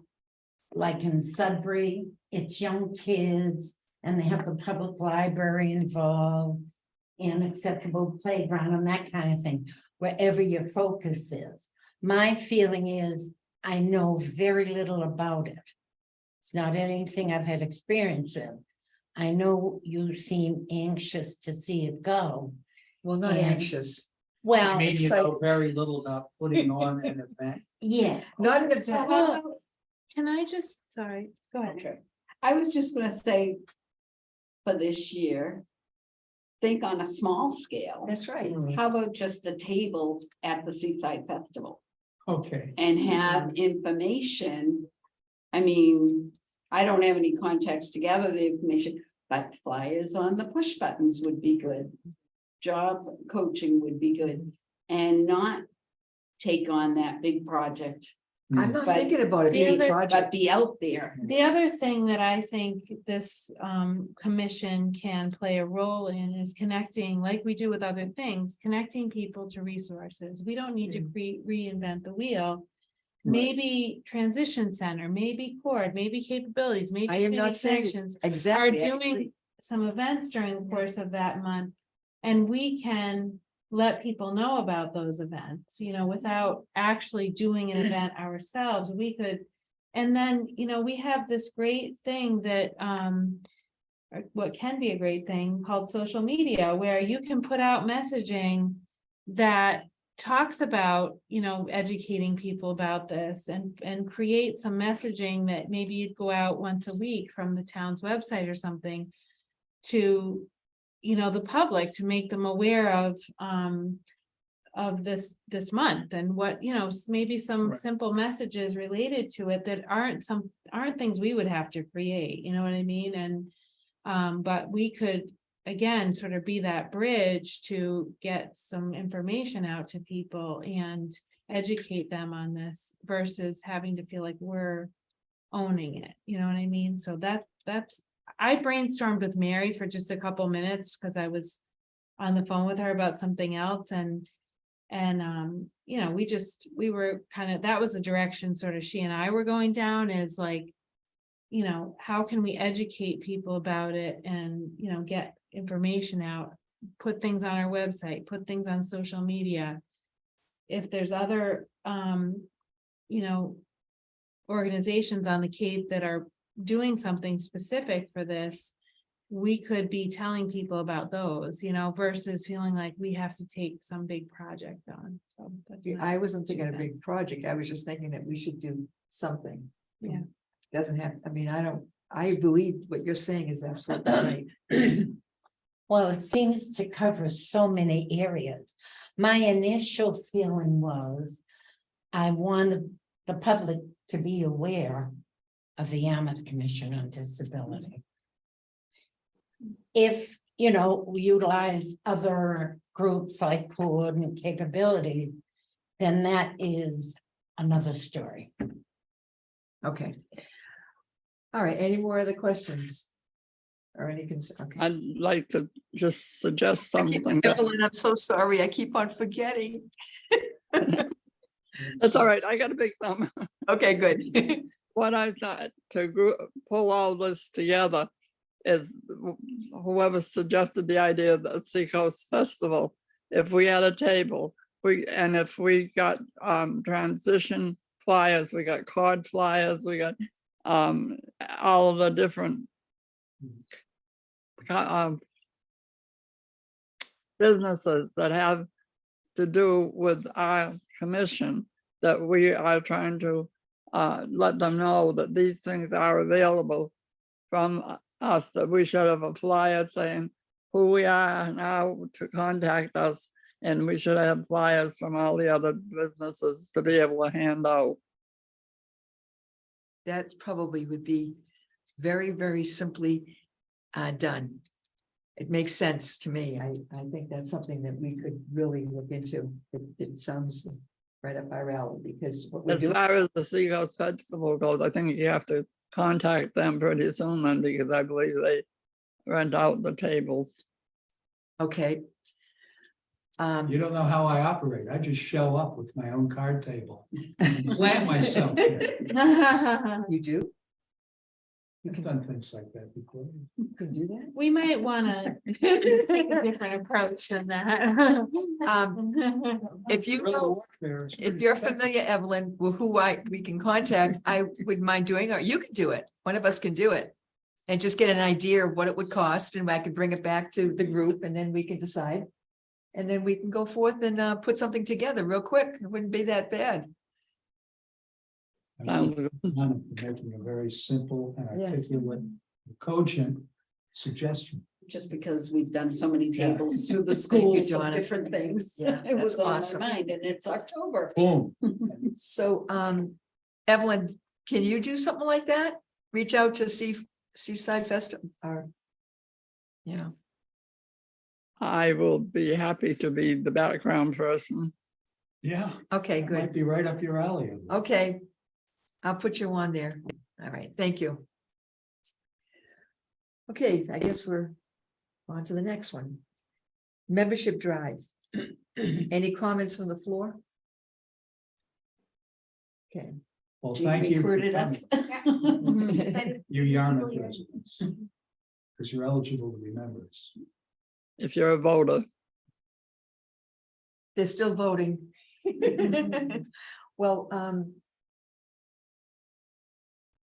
like in Sudbury, it's young kids and they have the public library involved. And accessible playground and that kind of thing, wherever your focus is. My feeling is, I know very little about it. It's not anything I've had experience in. I know you seem anxious to see it go. Well, not And- anxious. Well, I mean, you know very little about putting on an event. yeah. Not an so event. can I just, sorry, go ahead. Okay. I was just gonna say. For this year. Think on a small scale. That's right. How about just a table at the Seaside Festival Okay. and have information? I mean, I don't have any contacts to gather the information, but flyers on the push buttons would be good. Job coaching would be good and not take on that big project, I'm not But thinking about it the being a other- but project. be out there. The other thing that I think this commission can play a role in is connecting, like we do with other things, connecting people to resources. We don't need to reinvent the wheel. Maybe transition center, maybe cord, maybe capabilities, maybe. I am not community saying connections Are Exactly. I doing agree. some events during the course of that month. And we can let people know about those events, without actually doing an event ourselves, we could. And then, we have this great thing that, or what can be a great thing called social media, where you can put out messaging that talks about, educating people about this and create some messaging that maybe you'd go out once a week from the town's website or something to, the public, to make them aware of this month and what, maybe some Right. simple messages related to it that aren't things we would have to create, you know what I mean? And but we could, again, sort of be that bridge to get some information out to people and educate them on this versus having to feel like we're owning it, you know what I mean? So that's, I brainstormed with Mary for just a couple minutes because I was on the phone with her about something else and we were kind of, that was the direction sort of she and I were going down, is like, how can we educate people about it and, get information out, put things on our website, put things on social media. If there's other, organizations on the Cape that are doing something specific for this, we could be telling people about those, versus feeling like we have to take some big project on. So that's. I wasn't thinking a big project. I was just thinking that we should do something. Yeah. Doesn't have, I believe what you're saying is absolutely right. Well, it seems to cover so many areas. My initial feeling was I wanted the public to be aware of the Yarmouth Commission on Disability. If you know, we utilize other groups like CORD and capabilities, then that is another story. Okay. All right, any more other questions? Or any concern? Okay. I'd like to just suggest something. that- Evelyn, I'm so sorry. I keep on forgetting. That's all right. I got a big thumb. Okay, good. What I thought to pull all this together is whoever suggested the idea of the Seacoast Festival, if we had a table, and if we got transition flyers, we got card flyers, we got all of the different businesses that have to do with our commission, that we are trying to let them know that these things are available from us, that we should have a flyer saying who we are and how to contact us. And we should have flyers from all the other businesses to be able to hand out. That probably would be very, very simply done. It makes sense to me. I think that's something that we could really look into. It sounds right up our alley, because what we As do. far as the Seacoast Festival goes, I think you have to contact them pretty soon then, because I believe they rent out the tables. Okay. You don't know how I operate. I just show up with my own card table. Plant myself there. You do? I've done things like that before. You can do that? We might wanna take a different approach than that. If you Guerrilla know, warfare is if pretty you're effective. familiar, Evelyn, with who we can contact, I wouldn't mind doing, or you can do it. One of us can do it. And just get an idea of what it would cost, and I could bring it back to the group, and then we can decide. And then we can go forth and put something together real quick. It wouldn't be that bad. I Sounds think good. none of them making a very simple and Yes. articulate, cogent suggestion. Just because we've done so many Yeah. tables through the Thank you, schools of Donna. different things. Yeah, It was that's on awesome. my mind, and it's October. Boom. So, Evelyn, can you do something like that? Reach out to Seaside Festival or? You know, I will be happy to be the background person. Yeah. okay, That good. might be right up your alley. Okay. I'll put you on there. All right, thank you. Okay, I guess we're on to the next one. Membership drive. Any comments from the floor? Okay. Well, Jean thank you. for recruited coming, us. You Yarmouth residents. Because you're eligible to be members. If you're a voter, They're still voting. Well,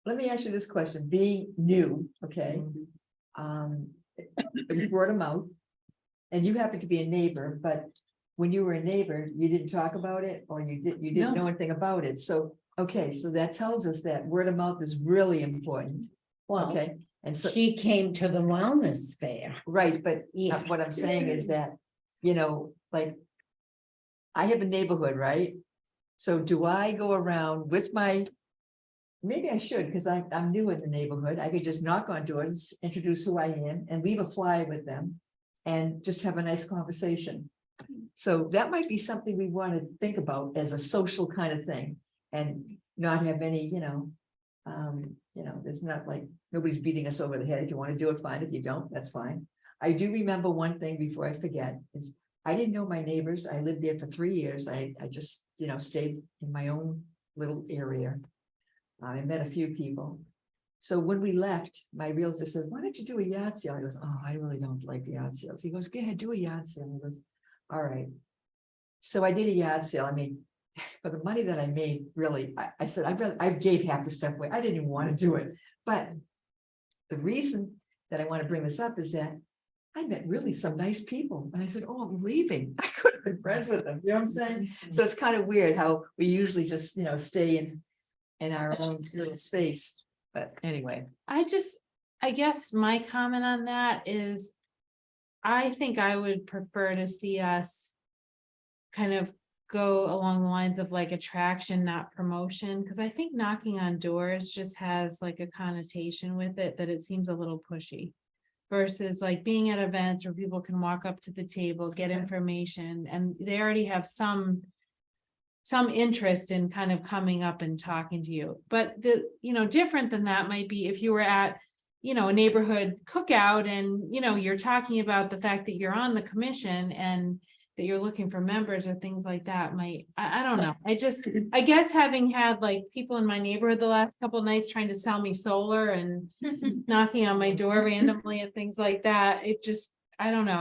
let me ask you this question, being new, okay? It's word of mouth. And you happen to be a neighbor, but when you were a neighbor, you didn't talk about it, or you didn't No. know anything about it, so, okay, so that tells us that word of mouth is really important, Well, okay? And so, she came to the wellness fair. right, but Yeah. what I'm saying is that, you know, like. I have a neighborhood, right? So do I go around with my? Maybe I should, because I'm new in the neighborhood. I could just knock on doors, introduce who I am, and leave a flyer with them. And just have a nice conversation. So that might be something we want to think about as a social kind of thing. And not have any, there's not like, nobody's beating us over the head. If you want to do it, fine. If you don't, that's fine. I do remember one thing before I forget, is I didn't know my neighbors. I lived there for 3 years. I just, stayed in my own little area. I met a few people. So when we left, my realtor said, why don't you do a yard sale? I goes, oh, I really don't like yard sales. He goes, go ahead, do a yard sale. He goes, all right. So I did a yard sale. I mean, for the money that I made, really, I said, I gave half the stuff away. I didn't even want to do it. But the reason that I want to bring this up is that I met really some nice people. And I said, oh, I'm leaving. I could have been friends with them. You know what I'm saying? So it's kind of weird how we usually just, stay in our own little space. But anyway, I guess my comment on that is, I think I would prefer to see us kind of go along the lines of like attraction, not promotion, because I think knocking on doors just has like a connotation with it that it seems a little pushy. versus like being at events where people can walk up to the table, get information, and they already have some interest in kind of coming up and talking to you. But different than that might be if you were at, a neighborhood cookout and, you're talking about the fact that you're on the commission and that you're looking for members or things like that I don't know. I guess having had like people in my neighborhood the last couple of nights trying to sell me solar and knocking on my door randomly and things like that, I don't know.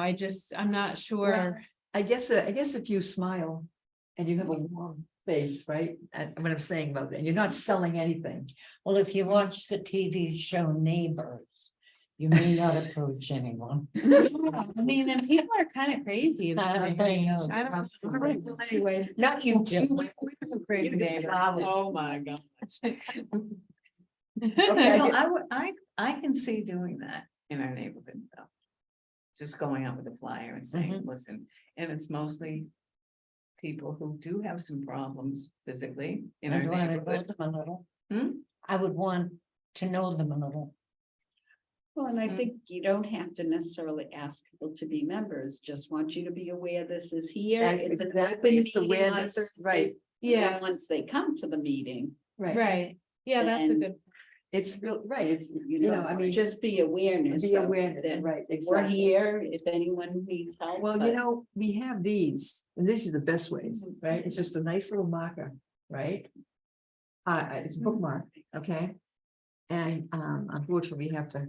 I'm not sure. I guess if you smile and you have a warm face, right? And what I'm saying about that, and you're not selling anything. Well, if you watch the TV show Neighbors, you may not approach anyone. I mean, and people are kind of crazy. I know. I don't know. Anyway, Not you, Jim. Crazy You neighbor. probably- Oh, my gosh. okay, I can see doing that in our neighborhood though. Just going out with a flyer and saying, listen, and it's mostly people who do have some problems physically in our I'd want to know neighborhood. them a little. Hmm? I would want to know them a little. Well, and I Mm. think you don't have to necessarily ask people to be members, just want you to be aware this is here. That's It's an exactly, open it's the meeting on awareness, Thursdays, right, and Yeah, then once they come to the meeting, right. right. Yeah, that's a And- good. It's real, right, it's, you know, I mean, just be awareness. be of awareness, that right, We're exactly. here if anyone needs help. Well, but- we have these, and these are the best ways, right? It's just a nice little marker, right? It's a bookmark, okay? And unfortunately, we have to,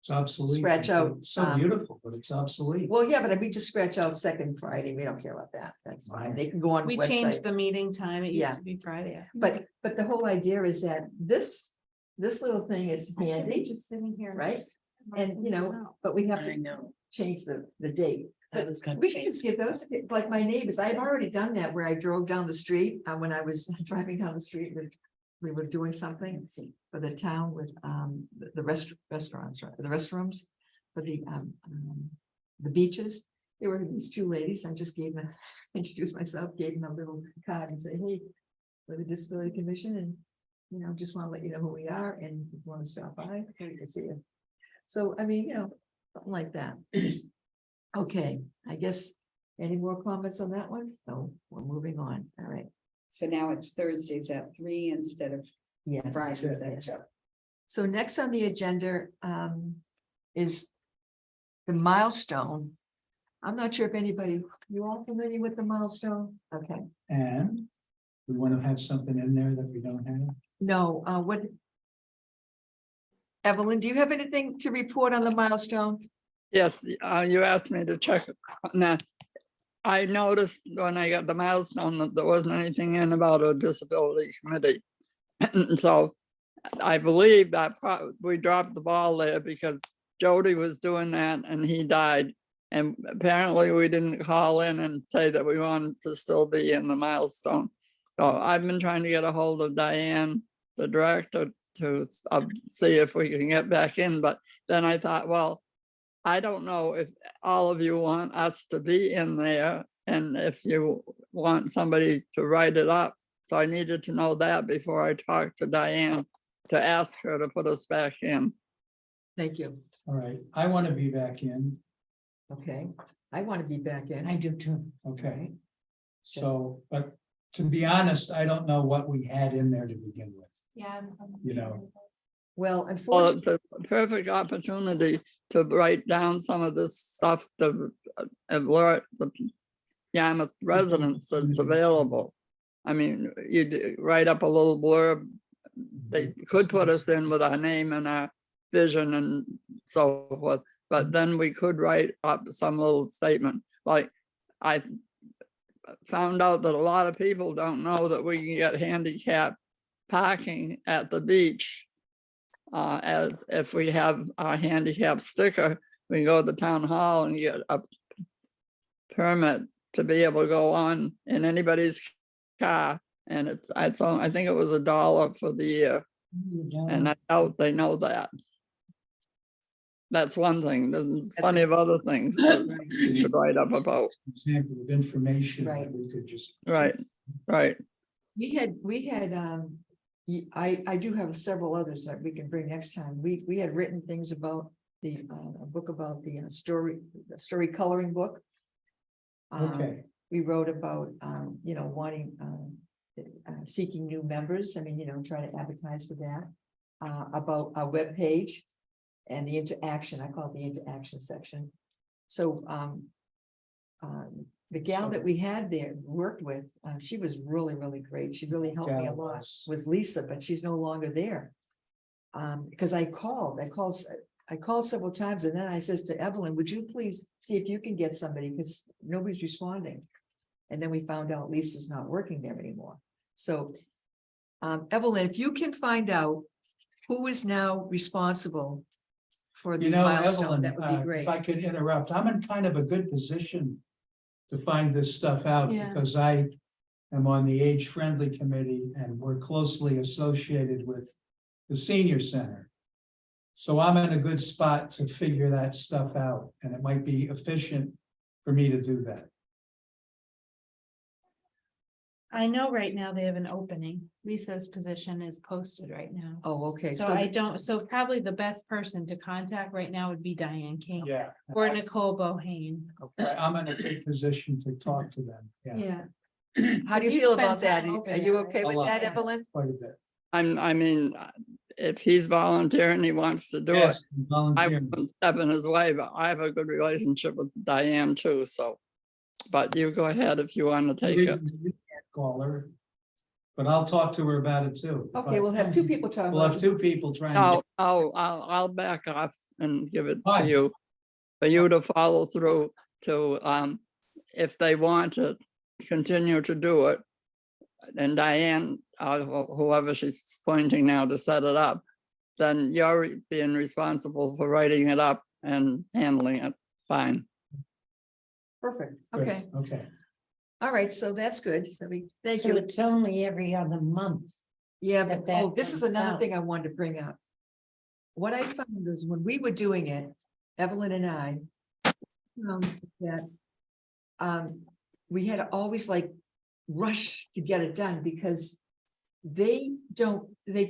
It's obsolete. Scratch out, It's so beautiful, but it's obsolete. well, yeah, but we just scratch out second Friday, we don't care about that, that's fine, they can go on the We changed website. the meeting time. It Yeah. used to be Friday. But the whole idea is that this little thing is I should be handy, just sitting here. right? And, but we have to know. change the date. I was gonna We should change just give those, like my neighbors, I've already done that where I drove down the street, when I was driving down the street with. We were doing something for the town with the restaurants, right, the restrooms. For the beaches, there were these two ladies, I just gave them, introduced myself, gave them a little card and say, hey. We're the Disability Commission and, just want to let you know who we are and if you want to stop by, here to see you. So, I mean, something like that. Okay, I guess, any more comments on that one? No, we're moving on, all right. So now it's Thursdays at 3 instead of Yes. Fridays at yes. 2. So next on the agenda is the milestone. I'm not sure if anybody, you all familiar with the milestone? Okay, And we want to have something in there that we don't have. no, what? Evelyn, do you have anything to report on the milestone? Yes, you asked me to check on that. I noticed when I got the milestone that there wasn't anything in about a disability committee. And so I believe that we dropped the ball there because Jody was doing that and he died. And apparently we didn't call in and say that we wanted to still be in the milestone. So I've been trying to get a hold of Diane, the director, to see if we can get back in. But then I thought, well, I don't know if all of you want us to be in there and if you want somebody to write it up. So I needed to know that before I talked to Diane to ask her to put us back in. Thank you. All right, I want to be back in. Okay, I want to be back in. I do too. Okay. So, but to be honest, I don't know what we had in there to begin with. Yeah. You know. Well, Well, unfortunately, it's a perfect opportunity to write down some of this stuff to alert the Yarmouth residents that's available. I mean, you write up a little blurb. They could put us in with our name and our vision and so forth, but then we could write up some little statement. Like I found out that a lot of people don't know that we can get handicap parking at the beach. As if we have our handicap sticker, we go to the town hall and get a permit to be able to go on in anybody's car. And it's on, I think it was $1 for the year. And I doubt they know that. That's one thing. There's plenty of other things to write up about. Example of information Right. that we could just. Right, right. we had, I do have several others that we can bring next time. We had written things about a book about the story coloring book. Okay, We wrote about, wanting, seeking new members. I mean, trying to advertise for that. About our webpage and the interaction, I call it the interaction section. So, the gal that we had there worked with, she was really, really great. She really helped me a Gal lot, was- was Lisa, but she's no longer there. Because I called several times and then I says to Evelyn, would you please see if you can get somebody, because nobody's responding. And then we found out Lisa's not working there anymore. So, Evelyn, if you can find out who is now responsible for the You know, milestone, Evelyn, that would be great. if I could interrupt, I'm in kind of a good position to find this stuff out Yeah. because I am on the age-friendly committee and we're closely associated with the senior center. So I'm in a good spot to figure that stuff out, and it might be efficient for me to do that. I know right now they have an opening. Lisa's position is posted right now. Oh, okay. So probably the best person to contact right now would be Diane King Yeah. or Nicole Bohane. I'm in a good position to talk to them, yeah, Yeah. How do you You've feel spent about that? time Are open you it, okay right? with A lot. that, Evelyn? quite a bit. I mean, if he's volunteering, he wants to do it. Yes, I volunteering. wouldn't step in his way, but I have a good relationship with Diane too, so. But you go ahead if you want to take it. Call her. But I'll talk to her about it too. Okay, we'll have two people talking. We'll have about two people trying. to- I'll back off and give it to Fine. you. For you to follow through to, if they want to continue to do it. And Diane, whoever she's pointing now to set it up, then you're being responsible for writing it up and handling it. Fine. Perfect, Good, okay, Okay. all right, so that's good, thank So you. it's only every other month. Yeah, that but, oh, that this is comes another out. thing I wanted to bring up. What I found was when we were doing it, Evelyn and I, that, we had to always like rush to get it done because they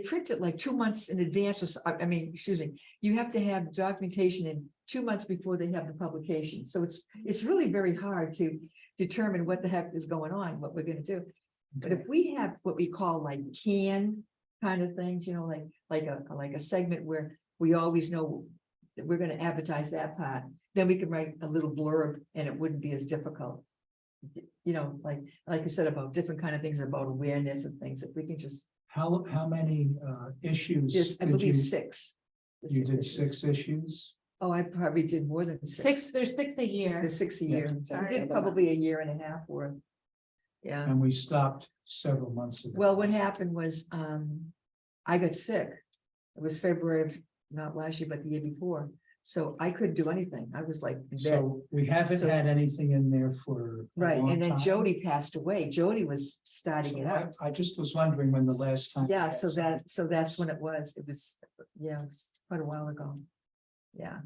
print it like 2 months in advance, or I mean, excuse me, you have to have documentation in 2 months before they have the publication. So it's really very hard to determine what the heck is going on, what we're gonna do. But if we have what we call like can kind of things, like a segment where we always know that we're gonna advertise that part, then we can write a little blurb and it wouldn't be as difficult. Like you said about different kind of things about awareness and things, if we can just, How many issues? I did believe you- 6. You did issues. 6 issues? Oh, I probably did more than 6. There's 6 a year. There's 6 a Yeah. year. I Sorry. did probably a year and a half worth. Yeah. And we stopped several months ago. Well, what happened was, I got sick. It was February of, not last year, but the year before. So I couldn't do anything. I was like, in bed. So we haven't So- had anything in there for. a Right, long and then time. Jody passed away. Jody was starting So it up. I just was wondering when the last time. Yeah, so that's when it was. It was, yeah, it was quite a while ago. Yeah,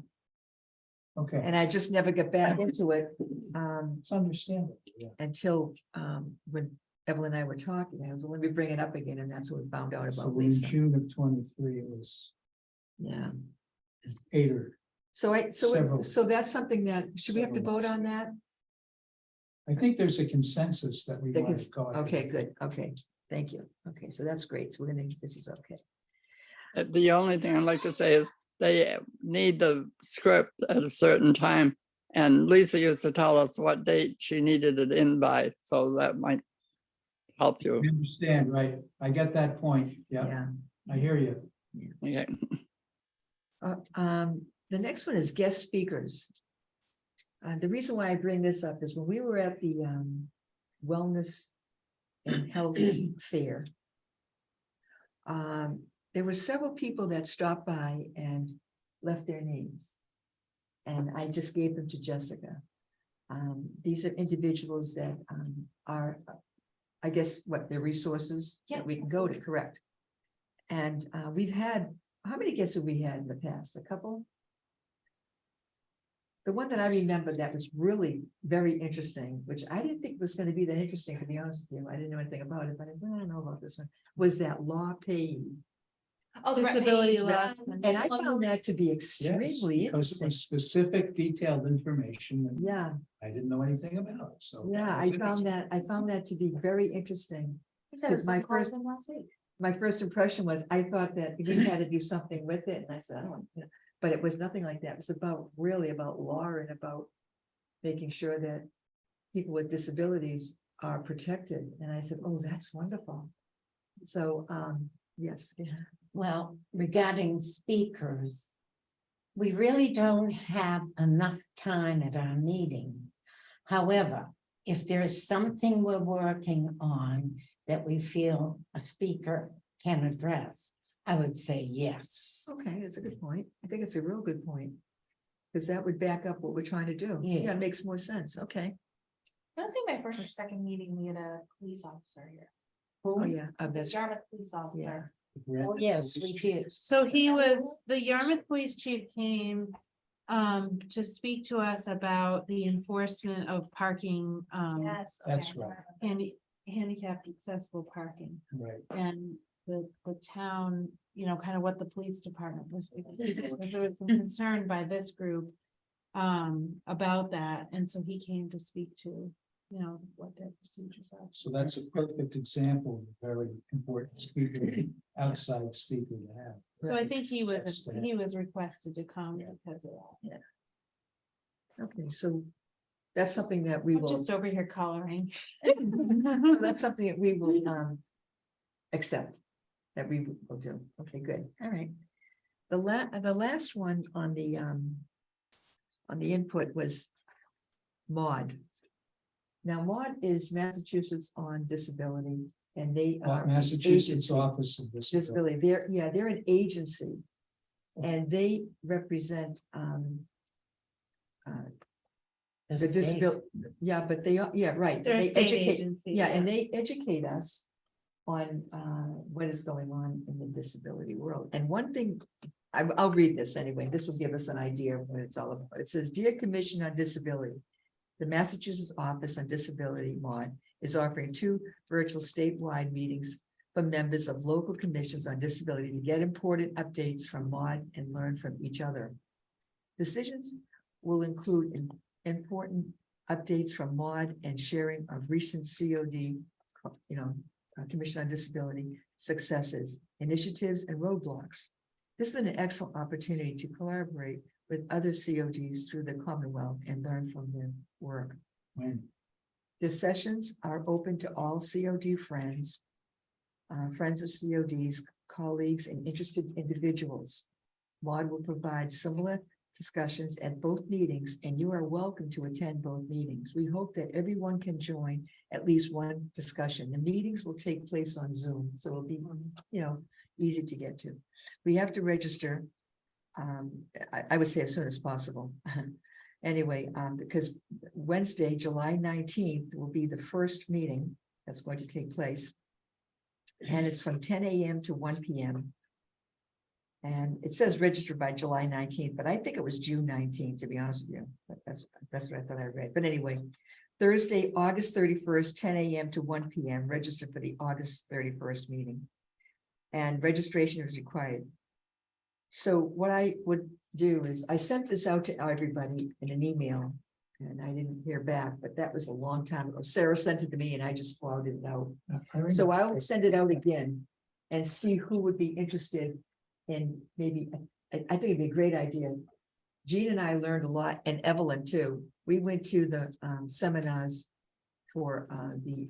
Okay, and I just never got back into it, it's understandable, yeah. until, when Evelyn and I were talking. I was, let me bring it up again, and that's when we found out So about in Lisa. June of 23, it was Yeah. 8 or, Several. So that's something that, should we have to Several vote months. on that? I think there's a consensus that we They want can- to go. ahead. Okay, good, okay, thank you. Okay, so that's great. So we're gonna, this is okay. The only thing I'd like to say is they need the script at a certain time. And Lisa used to tell us what date she needed it in by, so that might help you. I understand, right? I get that point. Yeah, Yeah. I hear you. Okay. The next one is guest speakers. The reason why I bring this up is when we were at the Wellness and Health Fair. There were several people that stopped by and left their names. And I just gave them to Jessica. These are individuals that are, I guess, what, their resources Yeah, that we can go to, correct? And we've had, how many guests have we had in the past? A couple? The one that I remember that was really very interesting, which I didn't think was going to be that interesting, to be honest with you. I didn't know anything about it, but I don't know about this one, was that Law Pay. Oh, the Brett disability Payne, laws. And I found that to be Yes, extremely because it interesting. was specific detailed information that Yeah, I didn't know anything about, so. yeah, I found that to be very interesting. He said Because it's my my first- first last week. My first impression was, I thought that we had to do something with it, and I said, oh, you know, but it was nothing like that. It was about, really about law and about making sure that people with disabilities are protected. And I said, oh, that's wonderful. So, yes, yeah. Well, regarding speakers, we really don't have enough time at our meetings. However, if there's something we're working on that we feel a speaker can address, I would say yes. Okay, that's a good point. I think it's a real good point. Because that would back up what we're trying to do. Yeah. Yeah, it makes more sense. Okay. I was my first or second meeting, we had a police officer here. Oh, yeah, that's, Yarmouth police officer. Oh, yes, we did. So he was, the Yarmouth Police Chief came to speak to us about the enforcement of parking, Yes. That's okay. right. handicapped accessible parking. Right. And the town, you know, kind of what the police department was. Because there was some concern by this group about that, and so he came to speak to, you know, what their procedures are. So that's a perfect example of a very important speaker, outside speaker to have. So I think he was Yes. requested to come because of that. okay, so that's something that we I'm will, just over here coloring. that's something that we will accept. That we will do. Okay, good. All right. The last one on the input was MAUD. Now, MAUD is Massachusetts on Disability, and they are. an Massachusetts agency. Office of Disability. Disability, they're an agency. And they represent the disability, yeah, but they are, yeah, right. They're a They state educate, agency. yeah, and they educate us on what is going on in the disability world. And one thing, I'll read this anyway, this will give us an idea of what it's all about. It says, Dear Commission on Disability, the Massachusetts Office on Disability, MAUD, is offering 2 virtual statewide meetings for members of local commissions on disability to get important updates from MAUD and learn from each other. Decisions will include important updates from MAUD and sharing of recent COD, Commission on Disability successes, initiatives, and roadblocks. This is an excellent opportunity to collaborate with other CODs through the Commonwealth and learn from their work. When The sessions are open to all COD friends, friends of CODs, colleagues, and interested individuals. MAUD will provide similar discussions at both meetings, and you are welcome to attend both meetings. We hope that everyone can join at least one discussion. The meetings will take place on Zoom, so it'll be, easy to get to. We have to register. I would say as soon as possible. Anyway, because Wednesday, July 19th will be the first meeting that's going to take place. And it's from 10 a.m. to 1 p.m. And it says register by July 19th, but I think it was June 19th, to be honest with you. But that's what I thought I read. But anyway, Thursday, August 31st, 10 a.m. to 1 p.m. Register for the August 31st meeting. And registration is required. So what I would do is I sent this out to everybody in an email. And I didn't hear back, but that was a long time ago. Sarah sent it to me and I just forwarded it out. So I'll send it out again and see who would be interested in maybe, I think it'd be a great idea. Jean and I learned a lot, and Evelyn too. We went to the seminars for the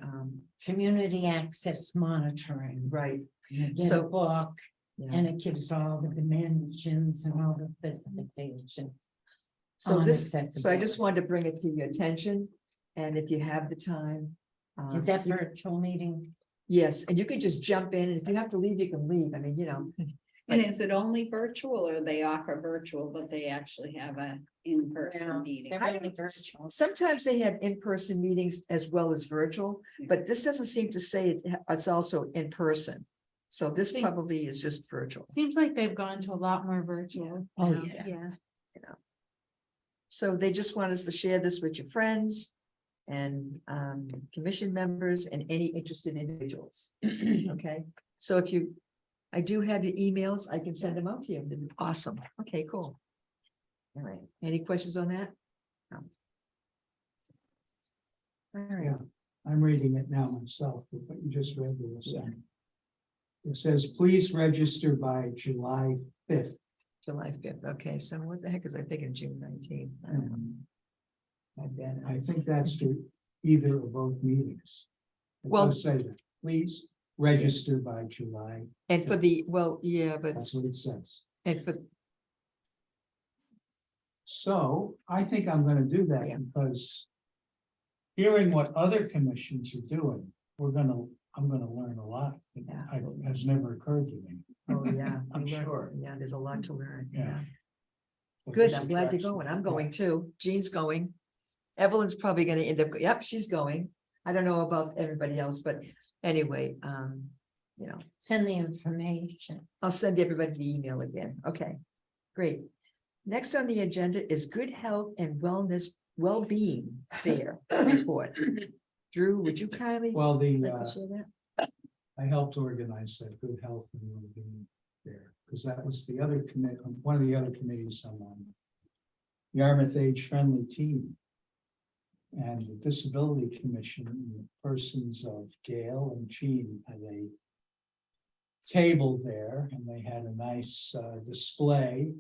Community access monitoring. right. You get a So- book Yeah. and it gives all the dimensions and all the specifications. So on this, so I accessibility. just wanted to bring it to your attention, and if you have the time. Is that you- virtual meeting? Yes, and you can just jump in, and if you have to leave, you can leave. I mean, And is it only virtual or they offer virtual, but they actually have a Yeah, in-person meeting? they're I really don't- virtual. sometimes they have in-person meetings as well as virtual, but this doesn't seem to say it's also in person. So this Think- probably is just virtual. Seems like they've gone to a lot more virtual. Oh, now. yes. Yeah. So they just want us to share this with your friends and commission members and any interested individuals. Okay, so if you, I do have your emails. I can send them out to you. That'd be awesome. Okay, cool. All right. Any questions on that? No. All right. Yeah, I'm reading it now myself, but what you just read was. Yeah. It says, please register by July 5th. July 5th. Okay, so what the heck is I thinking June 19th? I don't know. I think that's for either or both meetings. It Well- does say that, please register by July, And for the, well, yeah, but, that's what it says. and for, So I think I'm gonna do that Yeah. because. Hearing what other commissions are doing, I'm gonna learn a lot. that Yeah. has never occurred to me. oh, yeah. I'm you learn. sure. Yeah, there's a lot to learn. Yeah. But Good, this I'm is glad you're actually- going. I'm yeah. going too. Jean's going. Evelyn's probably gonna end up, yep, she's going. I don't know about everybody else, but anyway, you know, Send the information. I'll send everybody the email again. Okay, great. Next on the agenda is Good Health and Wellness, Wellbeing Fair Report. Drew, would you kindly Well, like to share that? I helped organize that good health and well-being there, because that was the other commit, one of the other committees I'm on. Yarmouth Age Friendly Team. And the Disability Commission, in the persons of Gail and Jean, had a table there, and they had a nice display.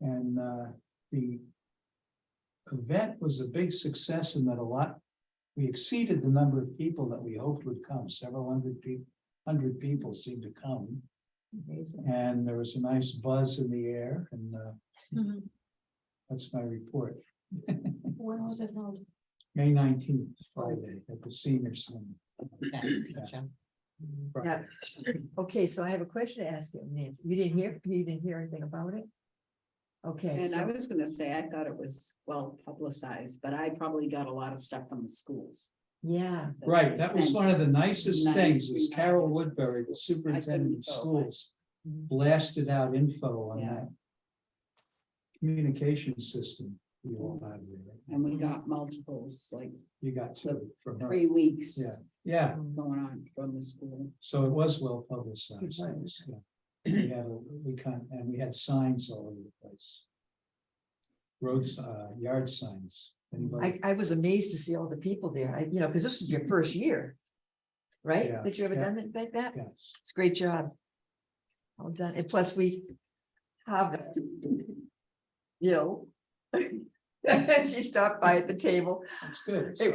And the event was a big success in that we exceeded the number of people that we hoped would come. Several hundred people seemed to come, Amazing. and there was a nice buzz in the air, and Mhm. that's my report. Where was it held? May 19th, Friday, at the senior center. Okay, gotcha. Yeah. Okay, so I have a question to ask you, Nancy. You didn't hear anything about it? Okay, And I so, was gonna say, I thought it was well publicized, but I probably got a lot of stuff from the schools. yeah, Right, that was one of the nicest Nice things, is Carol reminders. Woodbury, the superintendent of go, but- schools, Mhm. blasted out info on Yeah. that communication system we all have there. And we got multiples, like You got two from her. 3 weeks Yeah, yeah, going on from the school. so it was well publicized. It was. Yeah. We had signs all over the place. Roads, yard signs. Anybody? I was amazed to see all the people there. Because this is your first year. Right? Yeah, That you ever yeah. done it like that? Yes, It's a great job. Well done. And plus we have, she stopped by at the table. that's good. It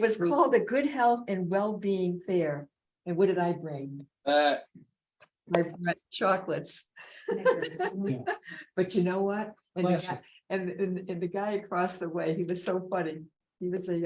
was called a Good Health and Wellbeing Fair. And what did I bring? My chocolates. Yeah. But you know what? And the Bless guy- and the guy across the way, he was so funny. He was a,